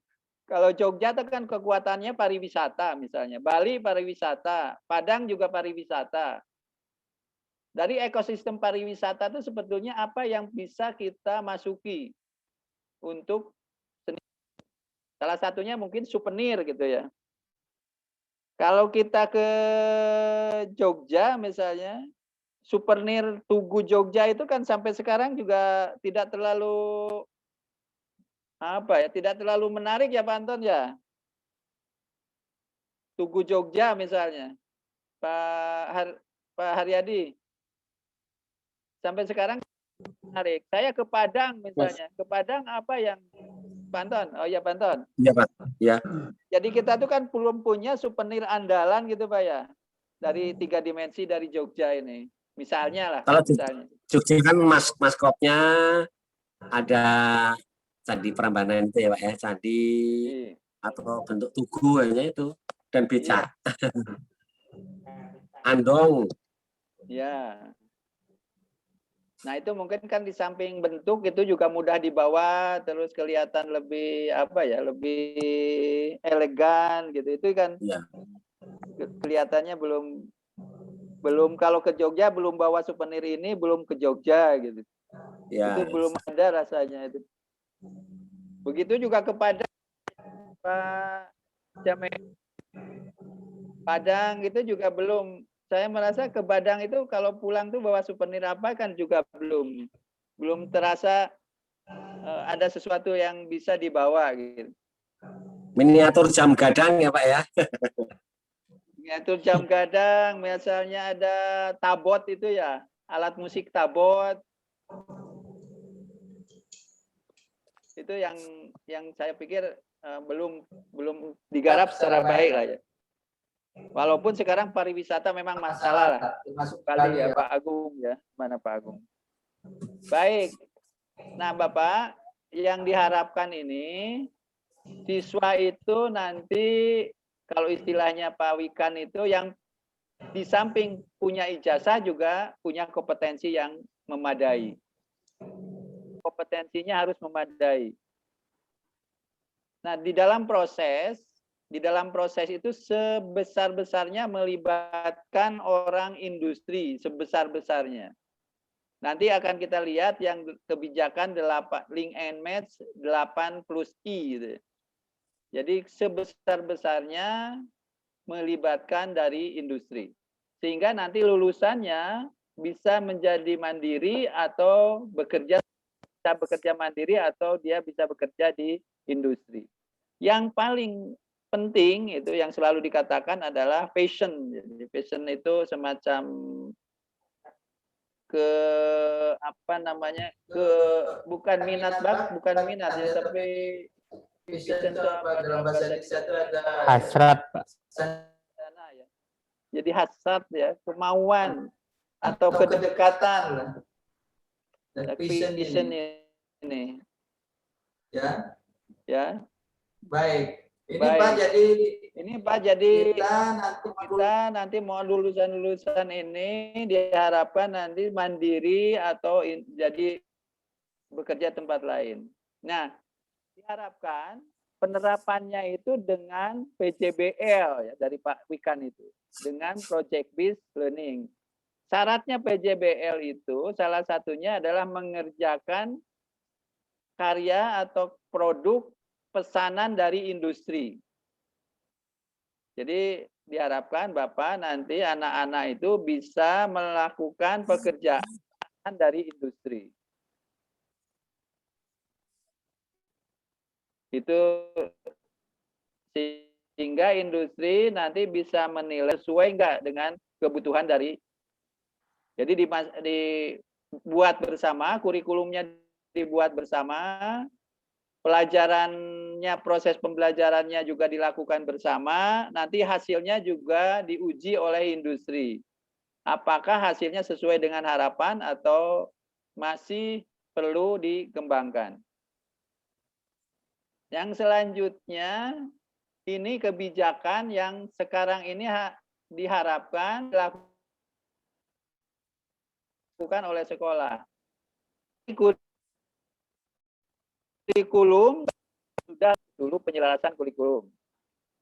Kalau Jogja itu kan kekuatannya pariwisata misalnya, Bali pariwisata, Padang juga pariwisata. Dari ekosistem pariwisata itu sebetulnya apa yang bisa kita masuki untuk seni. Salah satunya mungkin souvenir gitu ya. Kalau kita ke Jogja misalnya, souvenir Tugu Jogja itu kan sampai sekarang juga tidak terlalu tidak terlalu menarik ya Pak Anton ya. Tugu Jogja misalnya, Pak Haryadi, sampai sekarang menarik. Saya ke Padang misalnya, ke Padang apa yang Pak Anton? Oh ya Pak Anton. Iya Pak. Ya. Jadi kita tuh kan belum punya souvenir andalan gitu Pak ya, dari 3 dimensi dari Jogja ini. Misalnya lah. Kalau misalnya. Jogja kan maskotnya ada candi Prambanan itu ya Pak ya, candi atau bentuk tugu hanya itu dan becak. Andong. Ya. Nah itu mungkin kan di samping bentuk itu juga mudah dibawa, terus kelihatan lebih lebih elegan gitu. Itu kan kelihatannya belum kalau ke Jogja belum bawa souvenir ini belum ke Jogja gitu. Ya. Itu belum ada rasanya itu. Begitu juga kepada Pak Jamek. Padang itu juga belum. Saya merasa ke Padang itu kalau pulang tuh bawa souvenir apa kan juga belum terasa ada sesuatu yang bisa dibawa gitu. Miniatur jam gadang ya Pak ya. Miniatur jam gadang, misalnya ada tabot itu ya, alat musik tabot. Itu yang saya pikir belum digarap secara baik lah ya. Walaupun sekarang pariwisata memang masalah lah. Termasuk kali ya Pak Agung ya. Mana Pak Agung? Baik. Nah Bapak, yang diharapkan ini siswa itu nanti kalau istilahnya Pak Wikan itu yang di samping punya ijazah juga punya kompetensi yang memadai. Kompetensinya harus memadai. Nah, di dalam proses itu sebesar-besarnya melibatkan orang industri sebesar-besarnya. Nanti akan kita lihat yang kebijakan link and match 8+I gitu. Jadi sebesar-besarnya melibatkan dari industri. Sehingga nanti lulusannya bisa menjadi mandiri atau bekerja mandiri atau dia bisa bekerja di industri. Yang paling penting itu yang selalu dikatakan adalah passion. Jadi passion itu semacam bukan minat ya, tapi passion itu apa dalam bahasa Indonesia itu ada hasrat Pak. Ya. Jadi hasrat ya, kemauan atau kedekatan. Passion ini. Ya. Baik. Ini Pak jadi kita nanti mau lulusan ini diharapkan nanti mandiri atau jadi bekerja tempat lain. Nah, diharapkan penerapannya itu dengan PJBL ya dari Pak Wikan itu, dengan project based learning. Syaratnya PJBL itu salah satunya adalah mengerjakan karya atau produk pesanan dari industri. Jadi diharapkan Bapak nanti anak-anak itu bisa melakukan pekerjaan dari industri. Itu sehingga industri nanti bisa menilai sesuai enggak dengan kebutuhan dari. Jadi dibuat bersama, kurikulumnya dibuat bersama, pelajarannya, proses pembelajarannya juga dilakukan bersama, nanti hasilnya juga diuji oleh industri. Apakah hasilnya sesuai dengan harapan atau masih perlu dikembangkan. Yang selanjutnya, ini kebijakan yang sekarang ini diharapkan dilakukan oleh sekolah. kurikulum sudah dulu penyelarasan kurikulum.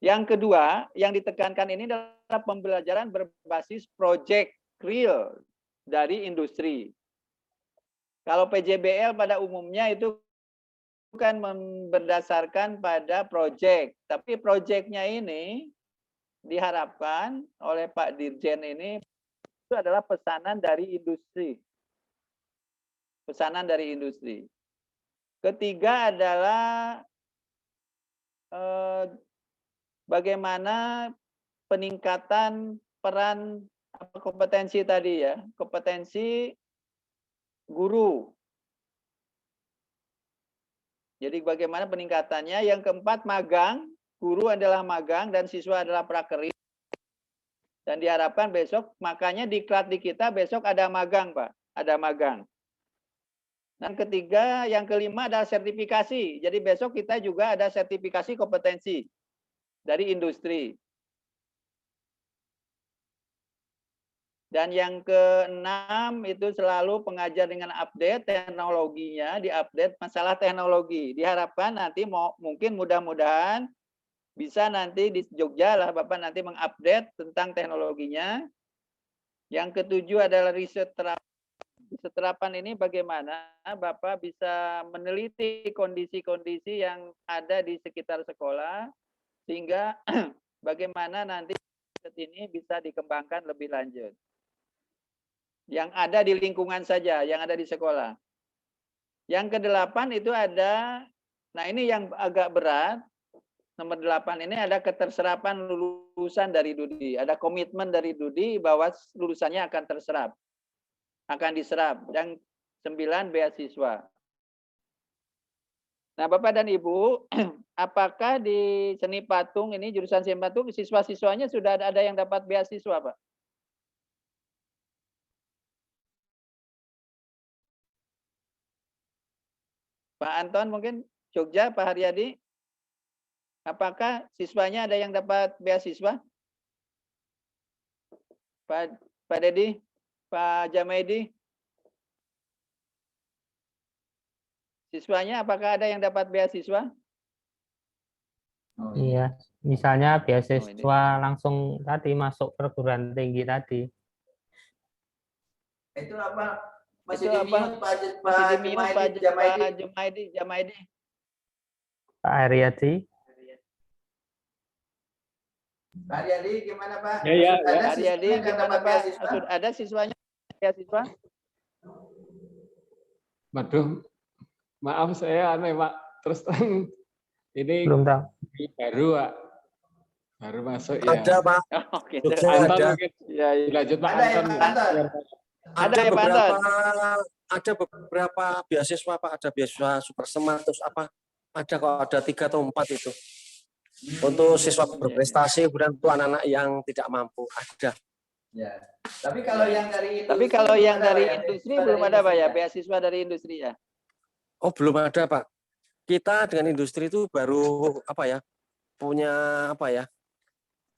Yang kedua, yang ditekankan ini adalah pembelajaran berbasis project real dari industri. Kalau PJBL pada umumnya itu kan berdasarkan pada project, tapi projectnya ini diharapkan oleh Pak Dirjen ini itu adalah pesanan dari industri. Pesanan dari industri. Ketiga adalah bagaimana peningkatan peran kompetensi tadi ya, kompetensi guru. Jadi bagaimana peningkatannya? Yang keempat magang, guru adalah magang dan siswa adalah prakeris. Dan diharapkan besok, makanya diklat di kita besok ada magang, Pak, ada magang. Dan ketiga, yang kelima adalah sertifikasi. Jadi besok kita juga ada sertifikasi kompetensi dari industri. Dan yang keenam itu selalu pengajar dengan update teknologinya, diupdate masalah teknologi. Diharapkan nanti mungkin mudah-mudahan bisa nanti di Jogja lah Bapak nanti mengupdate tentang teknologinya. Yang ketujuh adalah riset terapan ini bagaimana Bapak bisa meneliti kondisi-kondisi yang ada di sekitar sekolah sehingga bagaimana nanti ini bisa dikembangkan lebih lanjut. Yang ada di lingkungan saja, yang ada di sekolah. Yang kedelapan itu ada, nah ini yang agak berat, nomor 8 ini ada keterserapan lulusan dari Dudi. Ada komitmen dari Dudi bahwa lulusannya akan terserap, akan diserap. Yang 9 beasiswa. Nah Bapak dan Ibu, apakah di seni patung ini, jurusan seni patung, siswa-siswanya sudah ada yang dapat beasiswa Pak? Pak Anton mungkin, Jogja, Pak Haryadi, apakah siswanya ada yang dapat beasiswa? Pak Dedi, Pak Jamaidi, siswanya apakah ada yang dapat beasiswa? Iya, misalnya beasiswa langsung tadi masuk perguruan tinggi tadi. Itu apa? Masih Itu di mute Pak Jamaidi. Pak Haryadi. Pak Haryadi gimana Pak? Ya. Ada Haryadi siswanya gimana dapat Pak? beasiswa? Ada siswanya beasiswa? Waduh, maaf saya aneh Pak. Terus terang ini Belum tahu. baru Pak. Baru masuk ya. Ada Pak. Oh, gitu. Jogja Anton ada. mungkin Ya, ya. dilanjut Pak Ada ya Anton. Pak Anton? Ada ya, Pak Ada beberapa beasiswa Pak, ada beasiswa super smart terus apa? Ada kok, ada 3 atau 4 itu. Untuk siswa berprestasi, kemudian untuk anak-anak yang tidak mampu ada. Ya. Tapi kalau yang dari industri, Tapi kalau yang belum ada, dari Pak, ya? industri Beasiswa belum dari ada Pak ya, industri, beasiswa dari industri ya. Oh belum ada Pak. Kita dengan industri itu baru apa ya? Punya apa ya?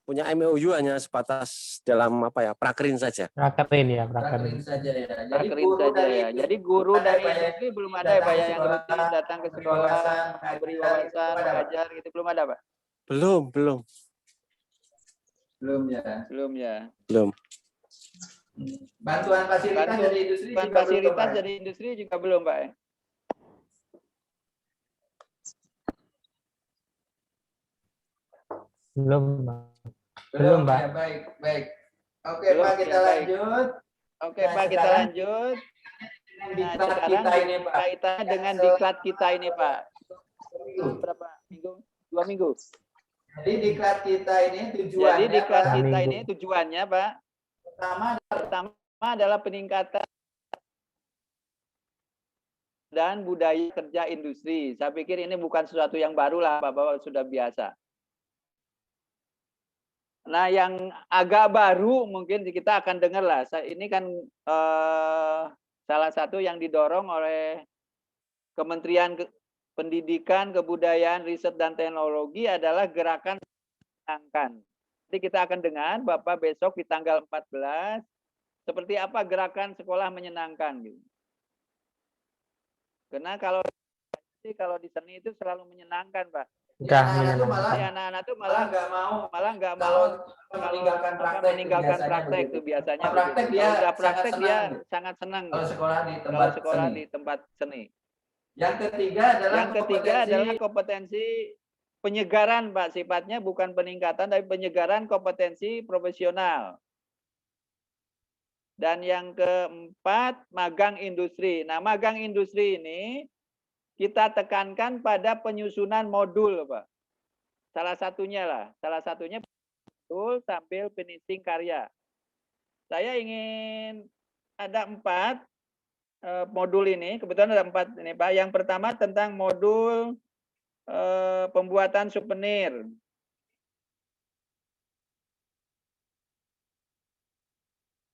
Punya MOU hanya sebatas dalam apa ya? Prakerin saja. Prakerin ya, Prakerin prakerin. saja ya. Jadi Prakerin guru saja dari ya. industri Jadi guru belum ada, dari Pak, ya? industri belum ada ya Pak ya, yang rutin datang ke memberi sekolah, wawasan, memberi mengajar, wawasan, itu ada, Pak? mengajar gitu belum ada Pak? Belum. Belum ya. Belum ya. Belum. Bantuan fasilitas dari industri Bantuan juga belum, fasilitas Pak, ya? dari industri juga belum Pak ya. Belum, Pak. Belum, Pak. Ya, baik. Oke Belum, Pak, kita ya, baik. lanjut. Oke Nah, Pak, kita sekarang lanjut. Dengan Nah, diklat sekarang kita ini Pak. kaitannya dengan diklat kita ini Pak. Berapa minggu? 2 minggu. Jadi diklat kita ini Jadi tujuannya, diklat Pak, kita minggu. ini tujuannya Pak, pertama adalah peningkatan dan budaya kerja industri. Saya pikir ini bukan sesuatu yang baru lah, Bapak sudah biasa. Nah, yang agak baru mungkin kita akan dengar lah. Ini kan salah satu yang didorong oleh Kementerian Pendidikan, Kebudayaan, Riset dan Teknologi adalah gerakan menyenangkan. Jadi kita akan dengar Bapak besok di tanggal 14 seperti apa gerakan sekolah menyenangkan gitu. Karena kalau kalau di seni itu selalu menyenangkan, Pak. Udah Anak-anak tuh Jadi anak-anak tuh malah malah nggak mau kalau meninggalkan praktek, meninggalkan biasanya praktek begitu. itu biasanya Kalau praktek begitu. dia Kalau udah sangat praktek dia senang. sangat senang. Kalau sekolah di Kalau tempat sekolah seni. di tempat seni. Yang ketiga adalah kompetensi penyegaran, Pak. Sifatnya bukan peningkatan, tapi penyegaran kompetensi profesional. Dan yang keempat, magang industri. Nah, magang industri ini kita tekankan pada penyusunan modul, Pak. Salah satunya modul sambil finishing karya. Saya ingin ada 4 modul ini, kebetulan ada 4 ini, Pak. Yang pertama tentang modul pembuatan souvenir.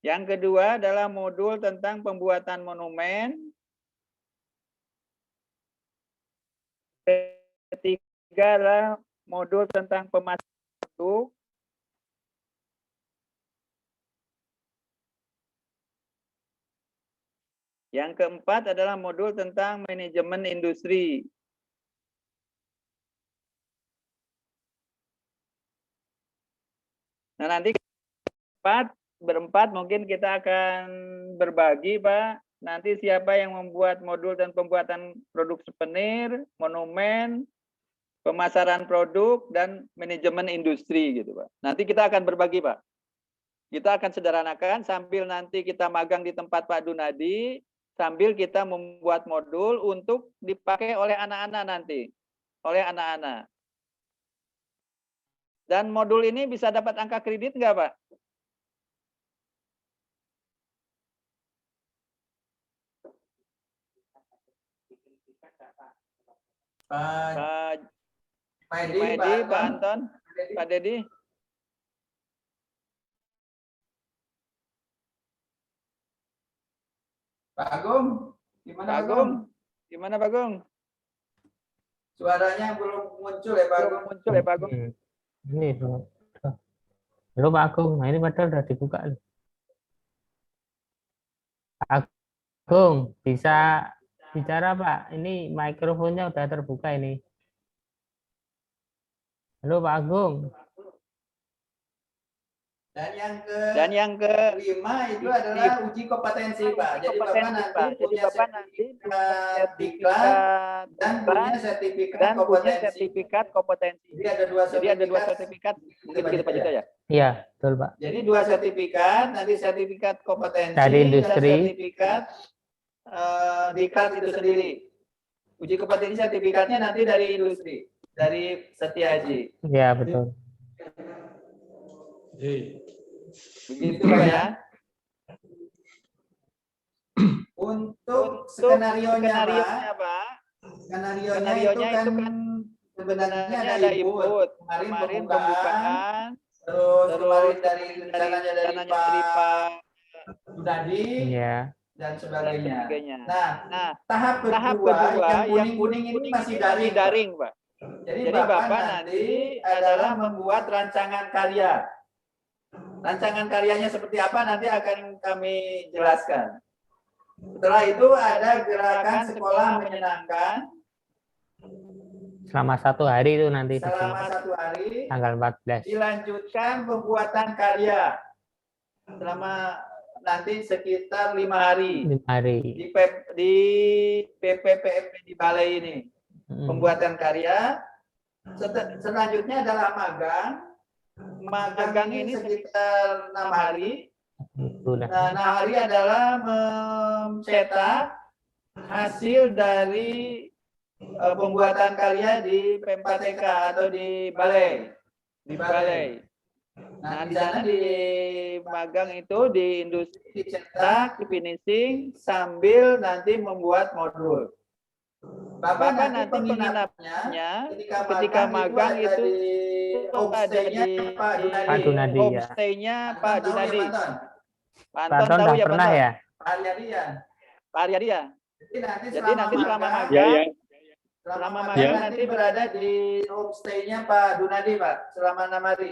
Yang kedua adalah modul tentang pembuatan monumen. Ketiga adalah modul tentang pemasaran produk. Yang keempat adalah modul tentang manajemen industri. Nah, nanti berempat mungkin kita akan berbagi, Pak. Nanti siapa yang membuat modul dan pembuatan produk souvenir, monumen, pemasaran produk, dan manajemen industri gitu, Pak. Nanti kita akan berbagi, Pak. Kita akan sederhanakan sambil nanti kita magang di tempat Pak Dunadi, sambil kita membuat modul untuk dipakai oleh anak-anak nanti. Oleh anak-anak. Dan modul ini bisa dapat angka kredit nggak, Pak? Pak Edi, Pak Anton, Pak Dedi. Pak Agung, gimana Pak Agung? Gimana Pak Agung? Suaranya belum muncul ya Pak Agung? Belum muncul ya Pak Agung? Ini belum Pak Agung. Nah ini padahal udah dibuka. Pak Agung, bisa bicara Pak? Ini mikrofonnya udah terbuka ini. Halo Pak Agung. Dan yang kelima itu adalah uji kompetensi Pak. Jadi Bapak nanti punya sertifikat diklat dan punya sertifikat kompetensi. Jadi ada dua sertifikat. Mungkin begitu Pak Jika ya? Iya, betul Pak. Jadi 2 sertifikat, nanti sertifikat kompetensi dari industri dan sertifikat diklat itu sendiri. Uji kompetensi sertifikatnya nanti dari industri, dari Setiaji. Iya, betul. Begitu Pak ya. Untuk skenario-nya Pak, skenario-nya itu kan sebenarnya ada input. Kemarin pembukaan, terus kemarin dari rencananya dari Pak Dunadi, dan sebagainya. Nah, tahap kedua yang kuning ini masih daring Pak. Jadi Bapak nanti adalah membuat rancangan karya. Rancangan karyanya seperti apa nanti akan kami jelaskan. Setelah itu ada gerakan sekolah menyenangkan. Selama 1 hari itu nanti. Selama 1 hari. Tanggal 14. Dilanjutkan pembuatan karya. Selama nanti sekitar 5 hari. 5 hari. Di PPPP di Balai ini. Pembuatan karya. Selanjutnya adalah magang. Magang ini sekitar 6 hari. Nah, 6 hari adalah mencetak hasil dari pembuatan karya di P4TK atau di Balai. Di Balai. Nah, di sana di magang itu di industri dicetak, di finishing sambil nanti membuat modul. Bapak nanti penginapannya ketika magang itu ada di Pak Dunadi ya. Homestay-nya Pak Dunadi. Pak Anton tahu ya pernah ya? Pak Aryadi ya. Jadi nanti selama magang nanti berada di homestay-nya Pak Dunadi Pak selama 6 hari.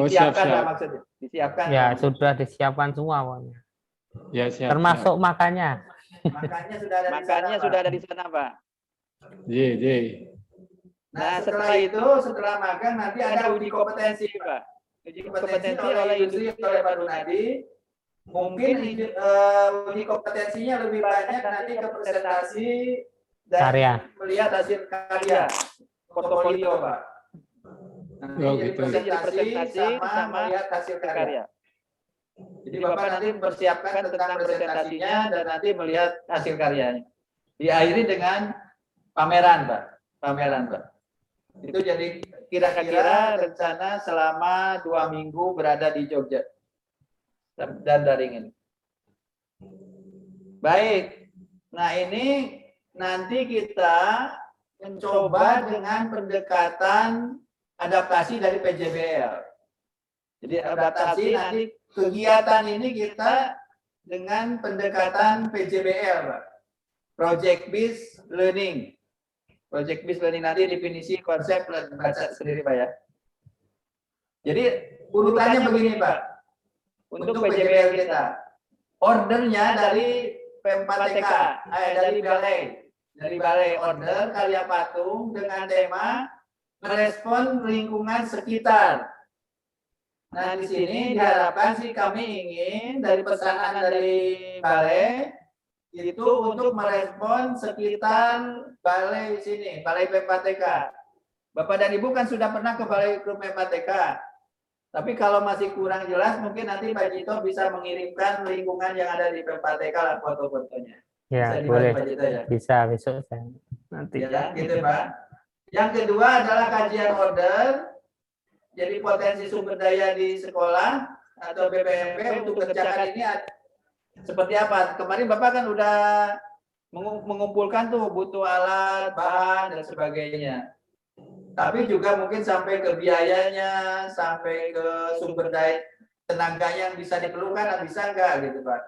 Disiapkan lah maksudnya. Disiapkan. Ya sudah disiapkan semua pokoknya. Ya siap. Termasuk makannya. Makannya sudah ada di sana Pak. Nah, setelah itu, setelah magang nanti ada uji kompetensi, Pak. Uji kompetensi oleh industri oleh Pak Dunadi. Mungkin uji kompetensinya lebih banyak nanti ke presentasi dan Karya. melihat hasil karya portofolio, Pak. Nanti jadi presentasi sama melihat hasil karya. Jadi Bapak nanti mempersiapkan tentang presentasinya dan nanti melihat hasil karyanya. Diakhiri dengan pameran, Pak. Pameran, Pak. Itu jadi kira-kira rencana selama 2 minggu berada di Jogja dan daring ini. Baik. Nah, ini nanti kita mencoba dengan pendekatan adaptasi dari PJBL. Jadi adaptasi nanti kegiatan ini kita dengan pendekatan PJBL, Pak. Project Based Learning. Project Based Learning nanti definisi konsep baca sendiri, Pak ya. Jadi urutannya begini, Pak. Untuk PJBL kita, ordernya dari P4TK, dari balai order karya patung dengan tema merespon lingkungan sekitar. Nah, di sini diharapkan sih kami ingin dari pesanan dari balai itu untuk merespon sekitar balai sini, balai P4TK. Bapak dan Ibu kan sudah pernah ke balai P4TK. Tapi kalau masih kurang jelas, mungkin nanti Pak Jito bisa mengirimkan lingkungan yang ada di P4TK lah foto-fotonya. Ya, bisa boleh. Pak Jito, ya? Bisa besok saya nanti. Ya, gitu Pak. Yang kedua adalah kajian order. Jadi potensi sumber daya di sekolah atau BPMP untuk kerjakan ini seperti apa? Kemarin Bapak kan udah mengumpulkan tuh butuh alat, bahan dan sebagainya. Tapi juga mungkin sampai ke biayanya, sampai ke sumber daya tenaganya yang bisa diperlukan, bisa enggak gitu Pak?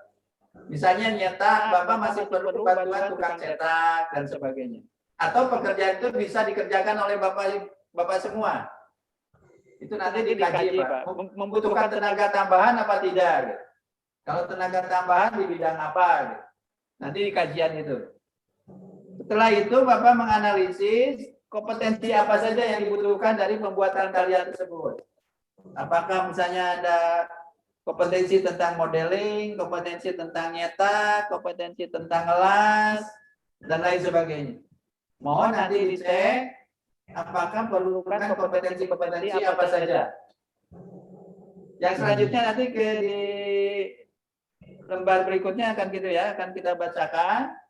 Misalnya nyetak, Bapak masih perlu bantuan tukang cetak dan sebagainya. Atau pekerjaan itu bisa dikerjakan oleh Bapak semua. Itu nanti dikaji, Pak. Membutuhkan tenaga tambahan apa tidak? Gitu. Kalau tenaga tambahan di bidang apa? Gitu. Nanti di kajian itu. Setelah itu Bapak menganalisis kompetensi apa saja yang dibutuhkan dari pembuatan karya tersebut. Apakah misalnya ada kompetensi tentang modeling, kompetensi tentang nyetak, kompetensi tentang ngelas, dan lain sebagainya. Mohon nanti dicek apakah perlukan kompetensi-kompetensi apa saja. Yang selanjutnya nanti di lembar berikutnya akan gitu ya, akan kita bacakan.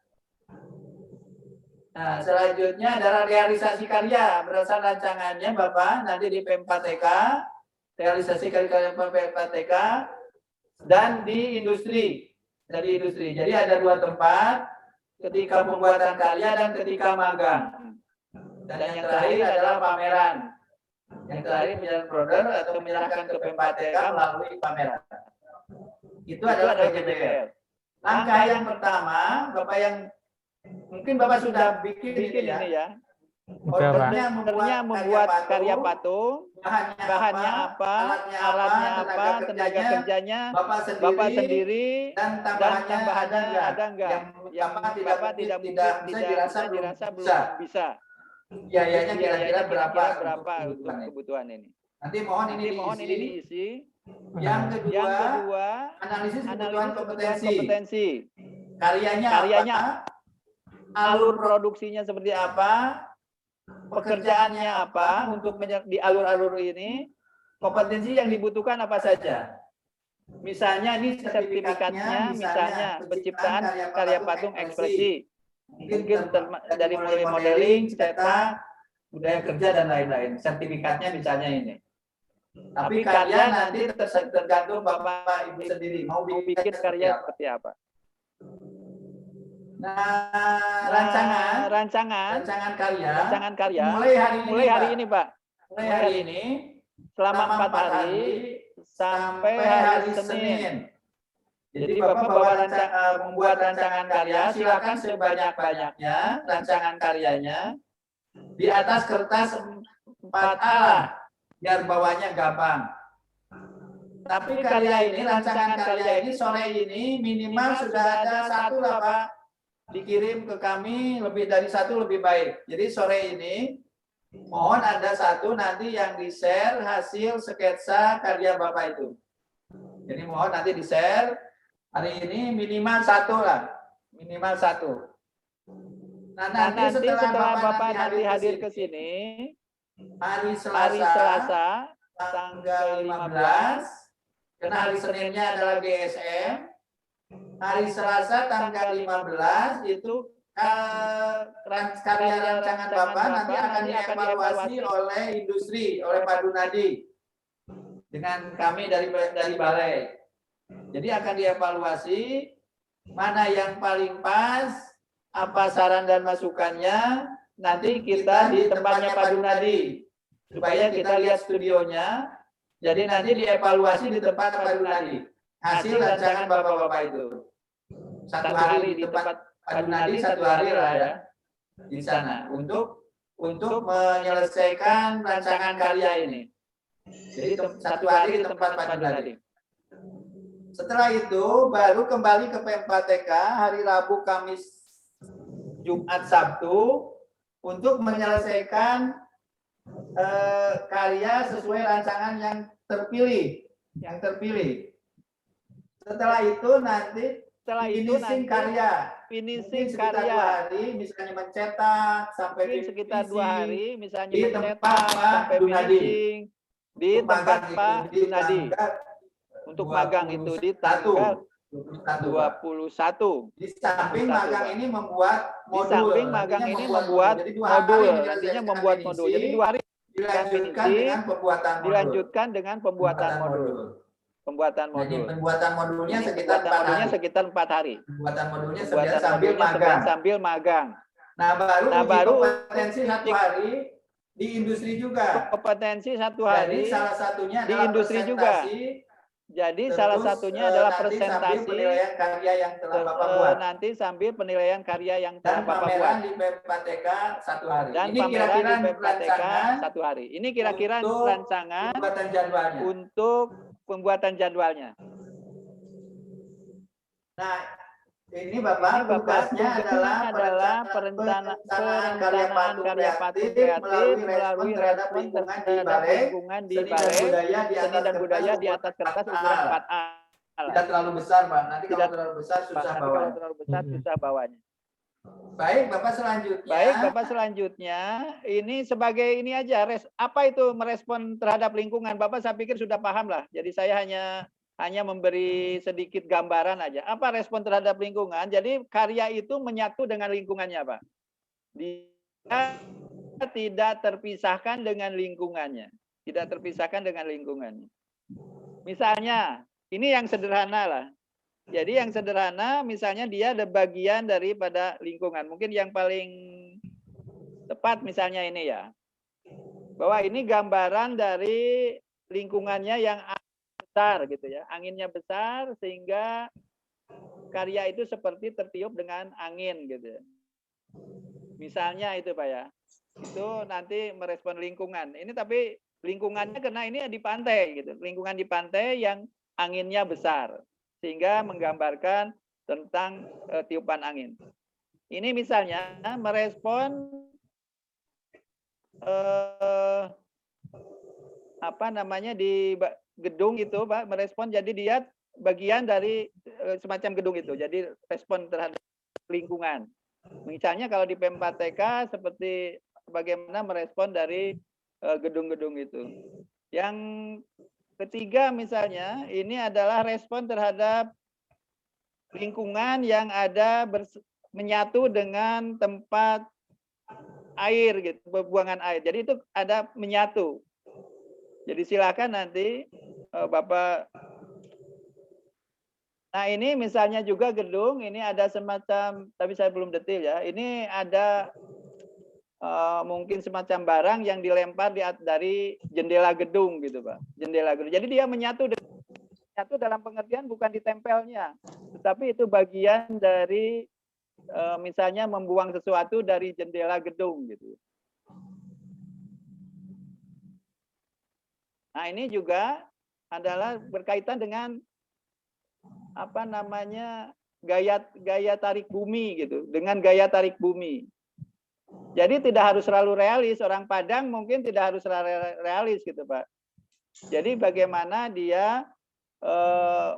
Nah, selanjutnya adalah realisasi karya berdasarkan rancangannya Bapak nanti di P4TK, realisasi karya P4TK dan di industri, dari industri. Jadi ada 2 tempat, ketika pembuatan karya dan ketika magang. Dan yang terakhir adalah pameran. Yang terakhir menjadi produser atau menyerahkan ke P4TK melalui pameran. Itu adalah PJBL. Langkah yang pertama, Bapak yang mungkin Bapak sudah bikin ini ya. Ordernya membuat karya patung, bahannya apa, alatnya apa, tenaga kerjanya, Bapak sendiri, dan tambahannya ada enggak? Yang Bapak tidak dirasa belum bisa. Biayanya kira-kira berapa untuk kebutuhan ini? Nanti mohon ini diisi. Yang kedua, analisis kebutuhan kompetensi. Karyanya apa? Alur produksinya seperti apa? Pekerjaannya apa untuk di alur-alur ini? Kompetensi yang dibutuhkan apa saja? Misalnya ini sertifikatnya, misalnya penciptaan karya patung ekspresi. Mungkin dari mulai modeling, cetak, budaya kerja dan lain-lain. Sertifikatnya misalnya ini. Tapi karya nanti tergantung Bapak Ibu sendiri mau bikin karya seperti apa. Nah, rancangan karya mulai hari ini Pak. Mulai hari ini selama 4 hari sampai hari Senin. Jadi Bapak membuat rancangan karya, silakan sebanyak-banyaknya rancangan karyanya di atas kertas 4A biar bawanya gampang. Tapi rancangan karya ini sore ini minimal sudah ada 1 lah Pak. dikirim ke kami lebih dari satu lebih baik. Jadi sore ini mohon ada satu nanti yang di-share hasil sketsa karya Bapak itu. Jadi mohon nanti di-share hari ini minimal satu lah, minimal satu. Nah, nanti setelah Bapak nanti hadir ke sini, hari Selasa tanggal 15, karena hari Seninnya adalah GSM, hari Selasa tanggal 15 itu karya rancangan Bapak nanti akan dievaluasi oleh industri, oleh Pak Dunadi dengan kami dari Balai. Jadi akan dievaluasi mana yang paling pas, apa saran dan masukannya, nanti kita di tempatnya Pak Dunadi supaya kita lihat studionya. Jadi nanti dievaluasi di tempat Pak Dunadi hasil rancangan bapak-bapak itu. Satu hari di tempat Pak Dunadi, satu hari lah ya di sana untuk menyelesaikan rancangan karya ini. Jadi satu hari di tempat Pak Dunadi. Setelah itu baru kembali ke P4TK hari Rabu, Kamis, Jumat, Sabtu untuk menyelesaikan karya sesuai rancangan yang terpilih. Setelah itu nanti finishing karya. Finishing karya. 2 hari misalnya mencetak sampai sekitar 2 hari misalnya di mencetak sampai finishing di tempat Pak Dunadi. Untuk magang itu di tanggal 21. Di samping magang ini membuat modul. Di samping magang ini membuat modul. Nantinya membuat modul. Jadi 2 hari dilanjutkan dengan pembuatan modul. Jadi pembuatan modulnya sekitar 4 hari. Pembuatan modulnya sambil magang. Nah, baru kompetensi 1 hari di industri juga. Kompetensi 1 hari. Jadi salah satunya di industri juga. Jadi salah satunya adalah presentasi penilaian karya yang telah Bapak buat. Nanti sambil penilaian karya yang telah Bapak buat. Dan pameran di P4TK 1 hari. Dan ini pameran di P4TK 1 hari. Ini kira-kira rancangan untuk pembuatan jadwalnya. Nah, ini Bapak tugasnya adalah perencanaan karya patung kreatif melalui respon terhadap lingkungan di balai seni dan budaya di atas kertas ukuran 4A. Tidak terlalu besar, Pak. Nanti kalau terlalu besar susah bawanya. Baik, Bapak selanjutnya. Ini sebagai ini aja, apa itu merespon terhadap lingkungan? Bapak saya pikir sudah paham lah. Jadi saya hanya memberi sedikit gambaran aja. Apa respon terhadap lingkungan? Jadi karya itu menyatu dengan lingkungannya, Pak. Dia tidak terpisahkan dengan lingkungannya. Tidak terpisahkan dengan lingkungannya. Misalnya, ini yang sederhana lah. Jadi yang sederhana, misalnya dia ada bagian daripada lingkungan. Mungkin yang paling tepat misalnya ini ya. Bahwa ini gambaran dari lingkungannya yang besar gitu ya, anginnya besar sehingga karya itu seperti tertiup dengan angin gitu. Misalnya itu Pak ya, itu nanti merespon lingkungan. Ini tapi lingkungannya karena ini di pantai gitu, lingkungan di pantai yang anginnya besar sehingga menggambarkan tentang tiupan angin. Ini misalnya merespon apa namanya di gedung itu Pak, merespon jadi dia bagian dari semacam gedung itu. Jadi respon terhadap lingkungan. Misalnya kalau di P4TK seperti bagaimana merespon dari gedung-gedung itu. Yang ketiga misalnya ini adalah respon terhadap lingkungan yang ada menyatu dengan tempat air gitu, pembuangan air. Jadi itu ada menyatu. Jadi silakan nanti Bapak. Nah ini misalnya juga gedung, ini ada semacam, tapi saya belum detail ya. Ini ada mungkin semacam barang yang dilempar dari jendela gedung gitu Pak. Jendela gedung. Jadi dia menyatu dalam pengertian bukan ditempelnya, tetapi itu bagian dari misalnya membuang sesuatu dari jendela gedung gitu. Nah ini juga adalah berkaitan dengan apa namanya gaya tarik bumi gitu, dengan gaya tarik bumi. Jadi tidak harus selalu realis. Orang Padang mungkin tidak harus realis gitu, Pak. Jadi bagaimana dia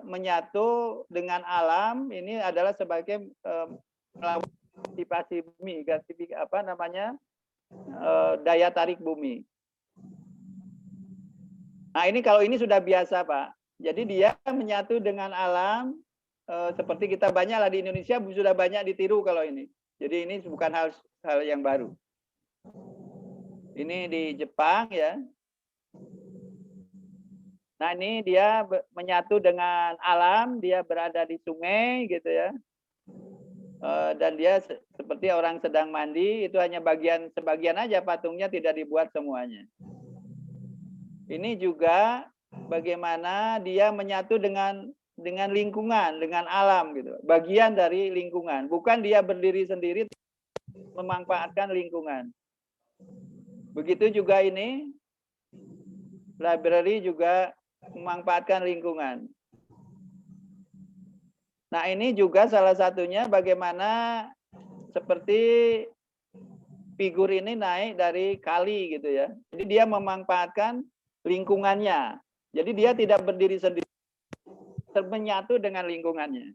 menyatu dengan alam ini adalah sebagai melakukan antisipasi bumi, apa namanya, daya tarik bumi. Nah ini kalau ini sudah biasa, Pak. Jadi dia menyatu dengan alam, seperti kita banyak lah di Indonesia sudah banyak ditiru kalau ini. Jadi ini bukan hal yang baru. Ini di Jepang ya. Nah ini dia menyatu dengan alam, dia berada di sungai gitu ya. Dan dia seperti orang sedang mandi, itu hanya sebagian aja patungnya, tidak dibuat semuanya. Ini juga bagaimana dia menyatu dengan lingkungan, dengan alam gitu. Bagian dari lingkungan, bukan dia berdiri sendiri memanfaatkan lingkungan. Begitu juga ini library juga memanfaatkan lingkungan. Nah, ini juga salah satunya bagaimana seperti figur ini naik dari kali gitu ya. Jadi dia memanfaatkan lingkungannya. Jadi dia tidak berdiri sendiri, menyatu dengan lingkungannya.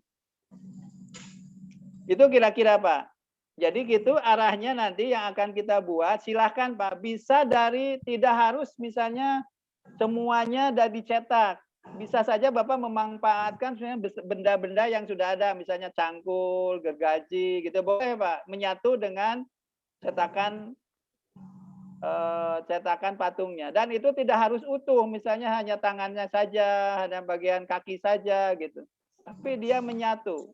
Itu kira-kira, Pak. Jadi gitu arahnya nanti yang akan kita buat, silahkan Pak, bisa dari, tidak harus misalnya semuanya sudah dicetak. Bisa saja Bapak memanfaatkan benda-benda yang sudah ada, misalnya cangkul, gergaji, gitu boleh Pak, menyatu dengan cetakan patungnya. Dan itu tidak harus utuh, misalnya hanya tangannya saja, hanya bagian kaki saja gitu. Tapi dia menyatu,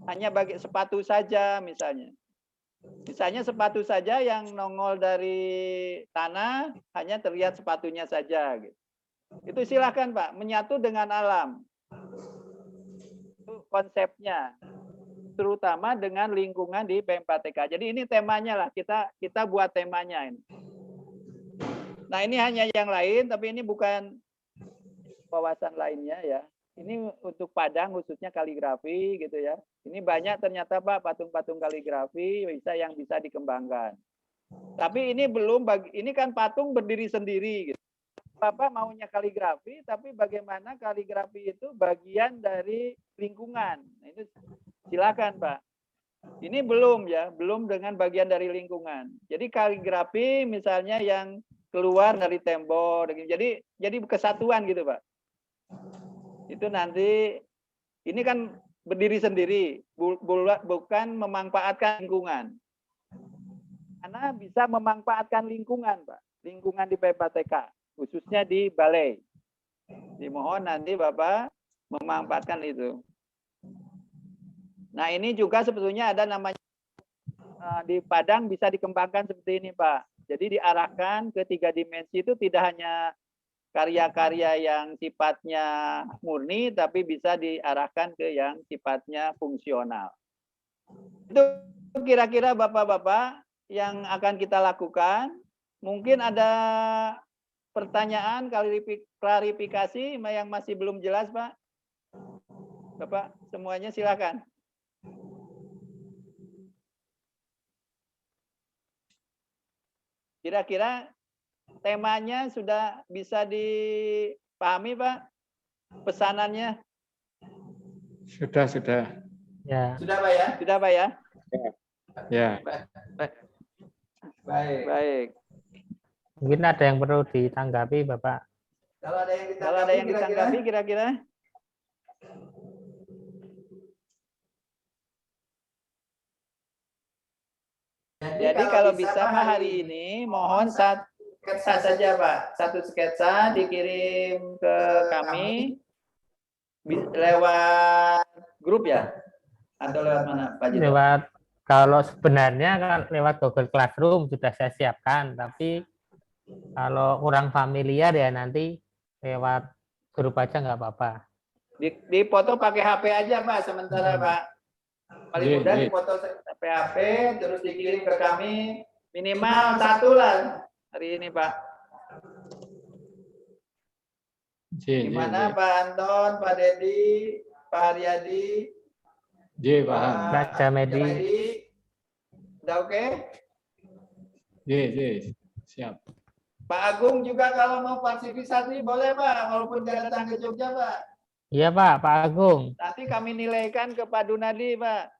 hanya bagi sepatu saja misalnya. Misalnya sepatu saja yang nongol dari tanah, hanya terlihat sepatunya saja gitu. Itu silakan Pak, menyatu dengan alam. Itu konsepnya, terutama dengan lingkungan di P4TK. Jadi ini temanya lah, kita buat temanya ini. Nah ini hanya yang lain, tapi ini bukan wawasan lainnya ya. Ini untuk Padang khususnya kaligrafi gitu ya. Ini banyak ternyata Pak patung-patung kaligrafi yang bisa dikembangkan. Tapi ini belum, ini kan patung berdiri sendiri gitu. Bapak maunya kaligrafi, tapi bagaimana kaligrafi itu bagian dari lingkungan. Nah, itu silakan Pak. Ini belum ya, belum dengan bagian dari lingkungan. Jadi kaligrafi misalnya yang keluar dari tembok, jadi kesatuan gitu Pak. Itu nanti, ini kan berdiri sendiri, bukan memanfaatkan lingkungan. Karena bisa memanfaatkan lingkungan Pak, lingkungan di P4TK. Khususnya di balai. Dimohon nanti Bapak memanfaatkan itu. Nah ini juga sebetulnya ada namanya di Padang bisa dikembangkan seperti ini Pak. Jadi diarahkan ke 3 dimensi itu tidak hanya karya-karya yang sifatnya murni, tapi bisa diarahkan ke yang sifatnya fungsional. Itu kira-kira Bapak-Bapak yang akan kita lakukan. Mungkin ada pertanyaan, klarifikasi yang masih belum jelas, Pak? Bapak, semuanya silakan. Kira-kira temanya sudah bisa dipahami, Pak? Pesanannya? Sudah. Ya. Sudah, Pak ya? Sudah, Pak ya? Ya. Baik. Mungkin ada yang perlu ditanggapi, Bapak. Kalau ada yang ditanggapi kira-kira? Jadi kalau bisa Pak hari ini mohon satu sketsa saja Pak. Satu sketsa dikirim ke kami lewat grup ya? Atau lewat mana Pak Jito? Lewat, kalau sebenarnya kan lewat Google Classroom sudah saya siapkan, tapi kalau kurang familiar ya nanti lewat grup aja nggak apa-apa. Di foto pakai HP aja Pak sementara Pak. Paling mudah di foto pakai HP terus dikirim ke kami minimal 1 lah hari ini Pak. Gimana Pak Anton, Pak Dedi, Pak Haryadi? J, paham. Mbak Jamedi. Udah oke? J, siap. Pak Agung juga kalau mau partisipasi boleh Pak, walaupun nggak datang ke Jogja Pak. Iya Pak Agung. Nanti kami nilaikan ke Pak Dunadi Pak.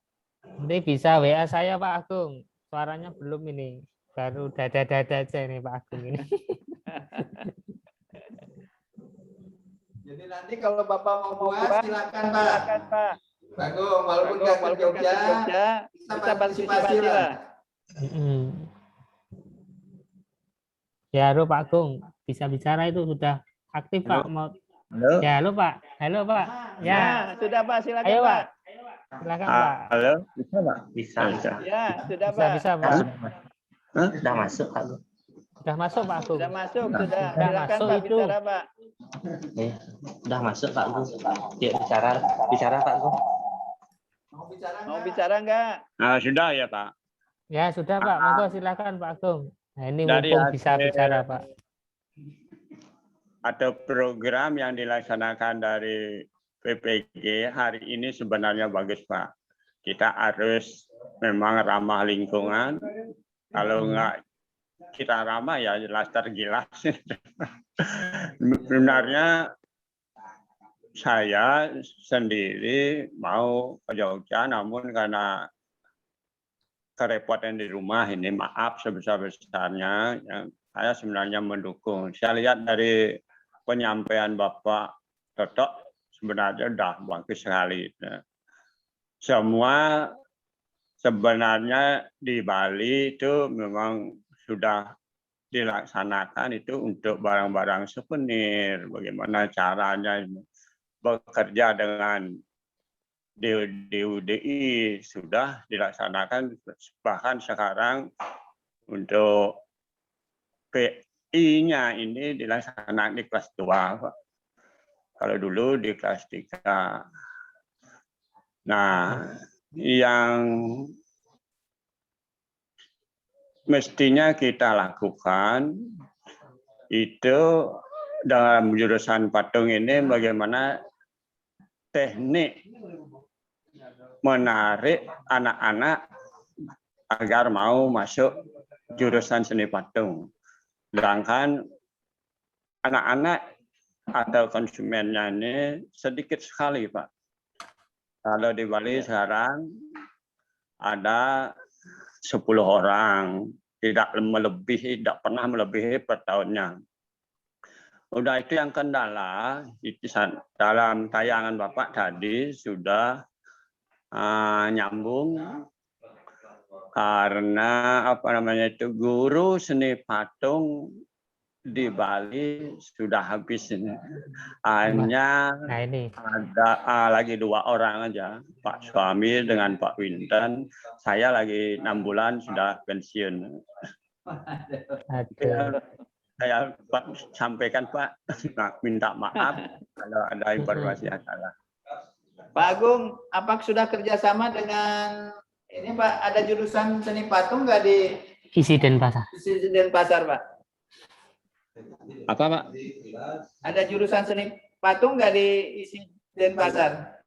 Nanti bisa WA saya Pak Agung. Suaranya belum ini. Baru dada-dada aja ini Pak Agung ini. Jadi nanti kalau Bapak mau buat silakan Pak. Pak Agung, walaupun nggak ke Jogja, kita partisipasi lah. Ya, halo Pak Agung, bisa bicara itu sudah aktif Pak. Mau... Halo. Ya, halo Pak. Halo Pak. Ya, sudah Pak, silakan. Ayo Pak. Silakan Pak. Halo, bisa Pak? Bisa. Ya, sudah Pak. Bisa Pak. Sudah masuk Pak. Sudah masuk Pak Agung. Sudah masuk, sudah. Sudah Silakan masuk Pak itu. bicara Pak. Sudah masuk Pak Gu. Ya, bicara Pak Gu. Mau bicara enggak? Sudah ya Pak. Ya, sudah Pak. Monggo silakan Pak Agung. Nah, ini Dari mumpung bisa hasil- bicara Pak. Atau program yang dilaksanakan dari PPG hari ini sebenarnya bagus Pak. Kita harus memang ramah lingkungan. Kalau enggak kita ramah ya jelas tergilas. Sebenarnya saya sendiri mau ke Jogja, namun karena kerepotan di rumah ini, maaf sebesar-besarnya, saya sebenarnya mendukung. Saya lihat dari penyampaian Bapak Toto sebenarnya sudah bagus sekali. Semua sebenarnya di Bali itu memang sudah dilaksanakan itu untuk barang-barang souvenir, bagaimana caranya bekerja dengan DUDI sudah dilaksanakan, bahkan sekarang untuk PI-nya ini dilaksanakan di kelas 2, Pak. Kalau dulu di kelas 3. Nah, yang mestinya kita lakukan itu dalam jurusan patung ini bagaimana teknik menarik anak-anak agar mau masuk jurusan seni patung. Sedangkan anak-anak atau konsumennya ini sedikit sekali, Pak. Kalau di Bali sekarang ada 10 orang, tidak pernah melebihi per tahunnya. Udah itu yang kendala, dalam tayangan Bapak tadi sudah nyambung karena guru seni patung di Bali sudah habis ini. Hanya ada lagi 2 orang aja, Pak Suami dengan Pak Winten. Saya lagi 6 bulan sudah pensiun. Saya sampaikan Pak, minta maaf kalau ada informasi yang salah. Pak Agung, apakah sudah kerjasama dengan ini Pak? Ada jurusan seni patung nggak di Isi Denpasar? Isi Denpasar Pak? Apa Pak? Ada jurusan seni patung nggak di Isi Denpasar?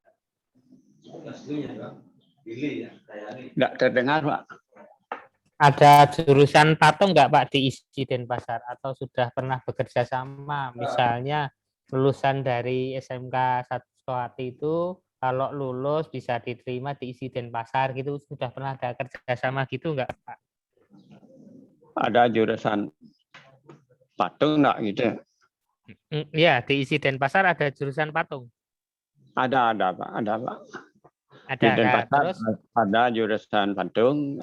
Nggak terdengar Pak. Ada jurusan patung nggak Pak di Isi Denpasar? Atau sudah pernah bekerja sama? Misalnya lulusan dari SMK Satuwati itu kalau lulus bisa diterima di Isi Denpasar gitu, sudah pernah ada kerjasama gitu nggak Pak? Ada jurusan patung enggak gitu? Iya, di Isi Denpasar ada jurusan patung. Ada Pak, ada Pak. Ada, di Denpasar terus ada jurusan patung,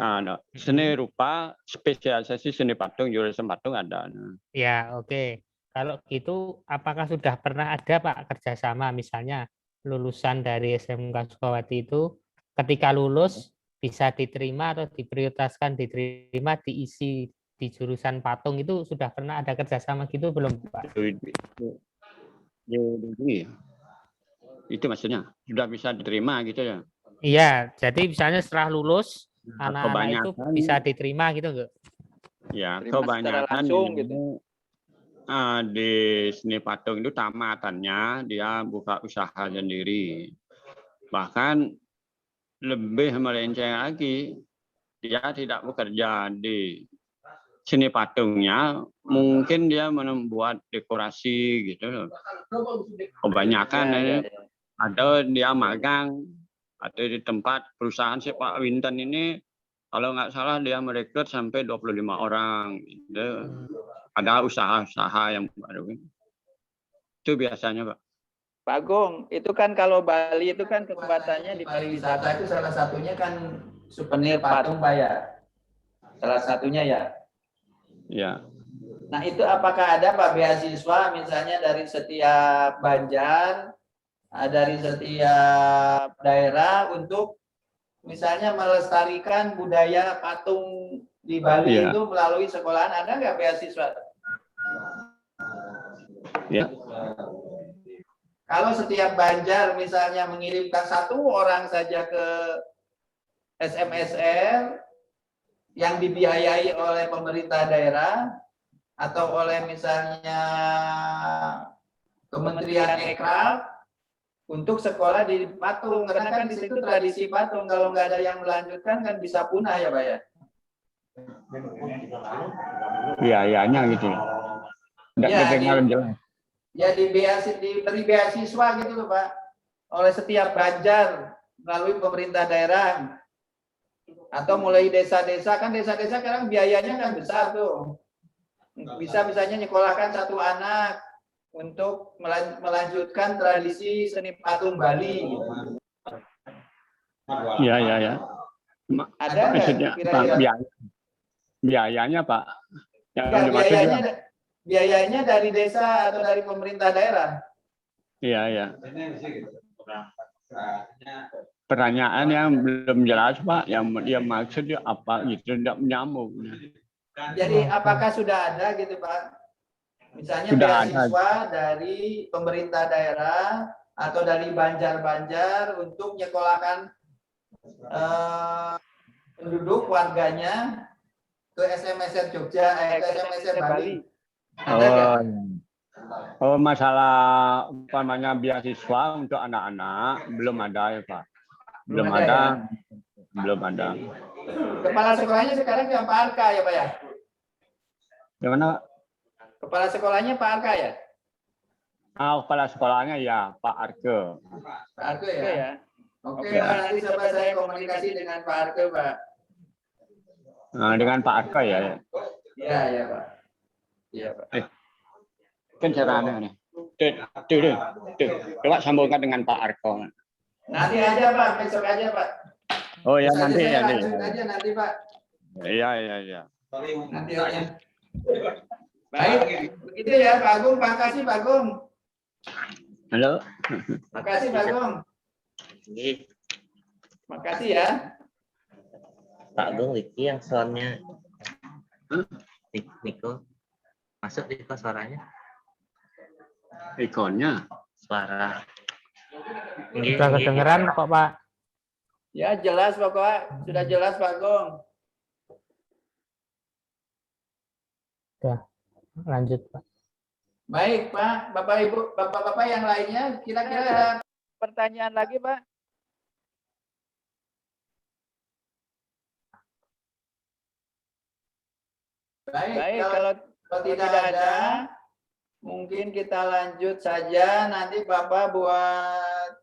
seni rupa, spesialisasi seni patung, jurusan patung ada. Ya, oke. Kalau gitu, apakah sudah pernah ada Pak kerjasama, misalnya lulusan dari SMK Sukawati itu ketika lulus bisa diterima atau diprioritaskan diterima diisi di jurusan patung, itu sudah pernah ada kerjasama gitu belum Pak? Itu maksudnya sudah bisa diterima gitu ya? Iya, jadi misalnya setelah lulus anak-anak itu bisa diterima gitu enggak? Ya, kebanyakan gitu. Di seni patung itu tamatannya dia buka usaha sendiri. Bahkan lebih melenceng lagi. Dia tidak bekerja di seni patungnya, mungkin dia membuat dekorasi gitu loh. Kebanyakan ini ada dia magang, atau di tempat perusahaan si Pak Winten ini, kalau nggak salah dia merekrut sampai 25 orang. Gitu. Ada usaha-usaha yang baru. Itu biasanya, Pak. Pak Agung, itu kan kalau Bali itu kan kekuatannya di pariwisata Itu salah satunya kan souvenir patung, Pak ya. Salah satunya ya. Ya. Nah, itu apakah ada Pak beasiswa misalnya dari setiap Banjar, dari setiap daerah untuk misalnya melestarikan budaya patung di Bali itu melalui sekolahan, ada nggak beasiswa? Ya. Kalau setiap Banjar misalnya mengirimkan 1 orang saja ke SMSR yang dibiayai oleh pemerintah daerah atau oleh misalnya Kementerian Ekraf untuk sekolah di patung, karena kan di situ tradisi patung, kalau nggak ada yang melanjutkan kan bisa punah ya Pak ya? Biayanya gitu. Nggak kedengaran jelas. Ya diberi beasiswa gitu loh Pak, oleh setiap Banjar melalui pemerintah daerah atau mulai desa-desa, kan desa-desa sekarang biayanya kan besar tuh, bisa misalnya nyekolahkan 1 anak untuk melanjutkan tradisi seni patung Bali gitu. Ya. Ada maksudnya kira-kira? Biayanya Pak. Biayanya dari desa atau dari pemerintah daerah? Iya. Pertanyaan yang belum jelas Pak, yang dia maksudnya apa gitu, tidak menyambung. Jadi apakah sudah ada gitu Pak? Misalnya sudah beasiswa dari pemerintah daerah atau dari Banjar-Banjar untuk menyekolahkan penduduk warganya ke SMSR Jogja, ke SMSR Bali. Masalah umpamanya beasiswa untuk anak-anak belum ada ya Pak. Belum ada. Kepala sekolahnya sekarang yang Pak Arka ya Pak ya? Gimana Pak? Kepala sekolahnya Pak Arka ya? Kepala sekolahnya ya Pak Arke. Pak Arke ya? Oke Pak, nanti coba saya komunikasi dengan Pak Arke Pak. Dengan Pak Arke ya? Iya Pak. Iya Pak. Kan caranya nih. Tuh. Coba sambungkan dengan Pak Arko. Nanti aja Pak, besok aja Pak. Oh ya, nanti ya. Nanti Pak. Iya. Nanti aja. Baik, begitu ya Pak Agung. Makasih Pak Agung. Halo. Makasih Pak Agung. Makasih ya. Pak Agung, Wiki yang soalnya. Niko. Masuk Niko suaranya. Ikonnya. Suara. Sudah kedengeran kok Pak. Ya jelas Pak, sudah jelas Pak Agung. Sudah, lanjut Pak. Baik Pak, Bapak Ibu, Bapak-Bapak yang lainnya kira-kira ada pertanyaan lagi Pak? Baik, kalau tidak ada, mungkin kita lanjut saja. Nanti Bapak buat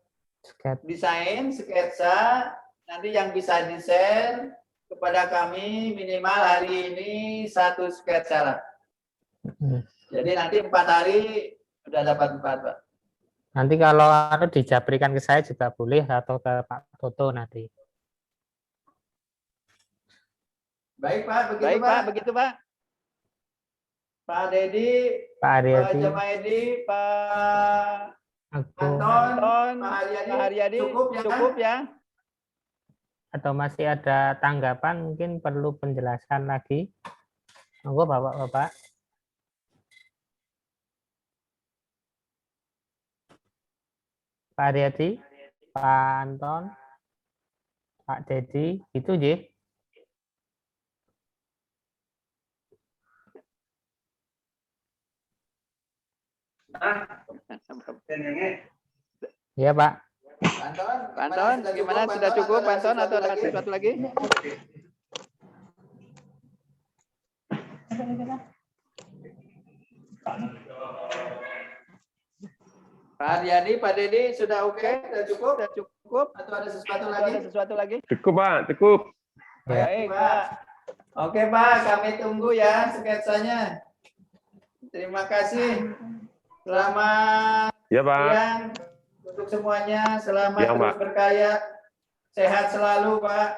desain, sketsa, nanti yang bisa di-share kepada kami minimal hari ini 1 sketsa lah. Jadi nanti 4 hari sudah dapat 4 Pak. Nanti kalau dijabrikan ke saya juga boleh atau ke Pak Toto nanti. Baik Pak, begitu Baik Pak. Pak, begitu Pak. Pak Dedi, Pak Jamaedi, Pak Anton, Pak Haryadi, cukup ya? Atau masih ada tanggapan, mungkin perlu penjelasan lagi? Monggo Bapak-bapak. Pak Haryadi, Pak Anton, Pak Dedi, itu J. Ya Pak. Anton, Pak Anton, gimana? Sudah cukup Pak Anton atau ada sesuatu lagi? Pak Aryadi, Pak Dedi, sudah oke? Sudah cukup? Sudah cukup? Atau ada sesuatu lagi? Ada sesuatu lagi? Cukup Pak, cukup. Baik, Pak. Oke, Pak, kami tunggu ya sketsanya. Terima kasih. Selamat Ya Pak. siang untuk semuanya. Selamat Ya, terus Pak. berkarya. Sehat selalu, Pak.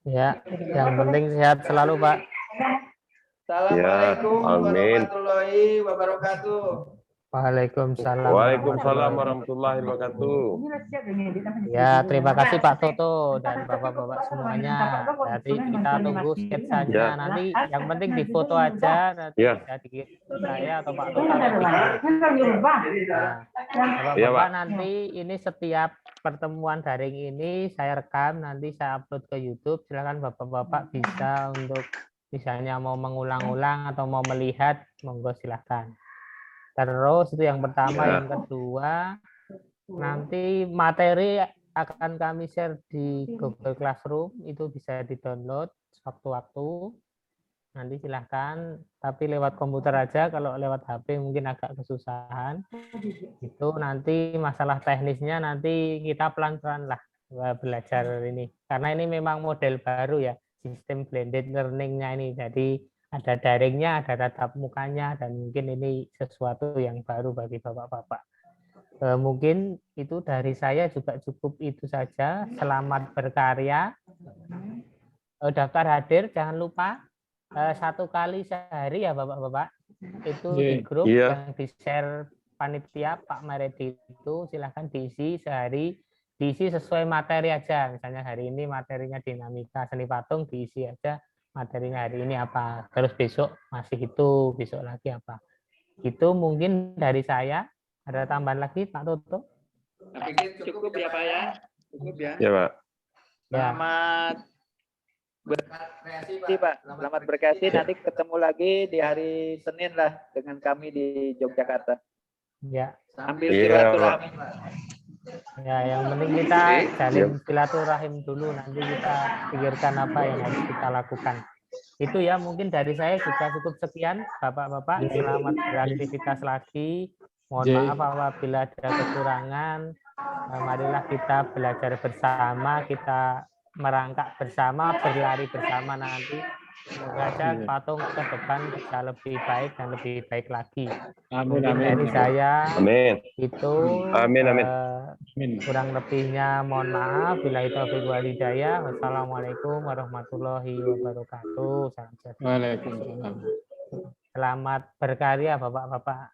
Ya, yang penting sehat selalu, Pak. Assalamualaikum Ya, amin. warahmatullahi wabarakatuh. Waalaikumsalam. Waalaikumsalam warahmatullahi wabarakatuh. Ya, terima kasih Pak Toto dan Bapak-bapak semuanya. Nanti kita tunggu sketsanya. Ya. Nanti yang penting difoto aja. Nanti Ya. bisa dikirim saya atau Pak Toto. Nah, Bapak-bapak Ya, Pak. nanti ini setiap pertemuan daring ini saya rekam, nanti saya upload ke YouTube. Silakan Bapak-bapak bisa untuk misalnya mau mengulang-ulang atau mau melihat, monggo silahkan. Terus itu yang pertama, Ya. yang kedua, nanti materi akan kami share di Google Classroom, itu bisa di-download sewaktu-waktu. Nanti silahkan, tapi lewat komputer aja, kalau lewat HP mungkin agak kesusahan. Itu nanti masalah teknisnya nanti kita pelan-pelan lah belajar ini. Karena ini memang model baru ya, sistem blended learning-nya ini. Jadi ada daringnya, ada tatap mukanya, dan mungkin ini sesuatu yang baru bagi bapak-bapak. Mungkin itu dari saya juga cukup itu saja. Selamat berkarya. Daftar hadir, jangan lupa 1 kali sehari ya bapak-bapak. Itu di grup yang di-share panitia Pak Maredi itu, silahkan diisi sehari, diisi sesuai materi aja. Misalnya hari ini materinya dinamika seni patung, diisi aja materinya hari ini apa, terus besok masih itu, besok lagi apa. Itu mungkin dari saya. Ada tambahan lagi Pak Toto? Saya pikir cukup ya Pak ya. Cukup ya. Ya Pak. Selamat berkreasi Pak. Selamat berkreasi. Nanti ketemu lagi di hari Senin lah dengan kami di Yogyakarta. Ya. Ambil Iya, silaturahmi. Ya, yang penting kita jalin silaturahim dulu, nanti kita pikirkan apa yang harus kita lakukan. Itu ya, mungkin dari saya juga cukup sekian, Bapak-bapak. Selamat beraktivitas lagi. Mohon maaf apabila ada kekurangan. Marilah kita belajar bersama, kita merangkak bersama, berlari bersama nanti. Semoga aja patung ke depan bisa lebih baik dan lebih baik lagi. Amin, Mungkin amin. dari saya itu Amin, amin. kurang lebihnya mohon maaf. Bila itu wal hidayah. Wassalamualaikum warahmatullahi wabarakatuh. Salam sejahtera. Waalaikumsalam. Selamat berkarya Bapak-bapak.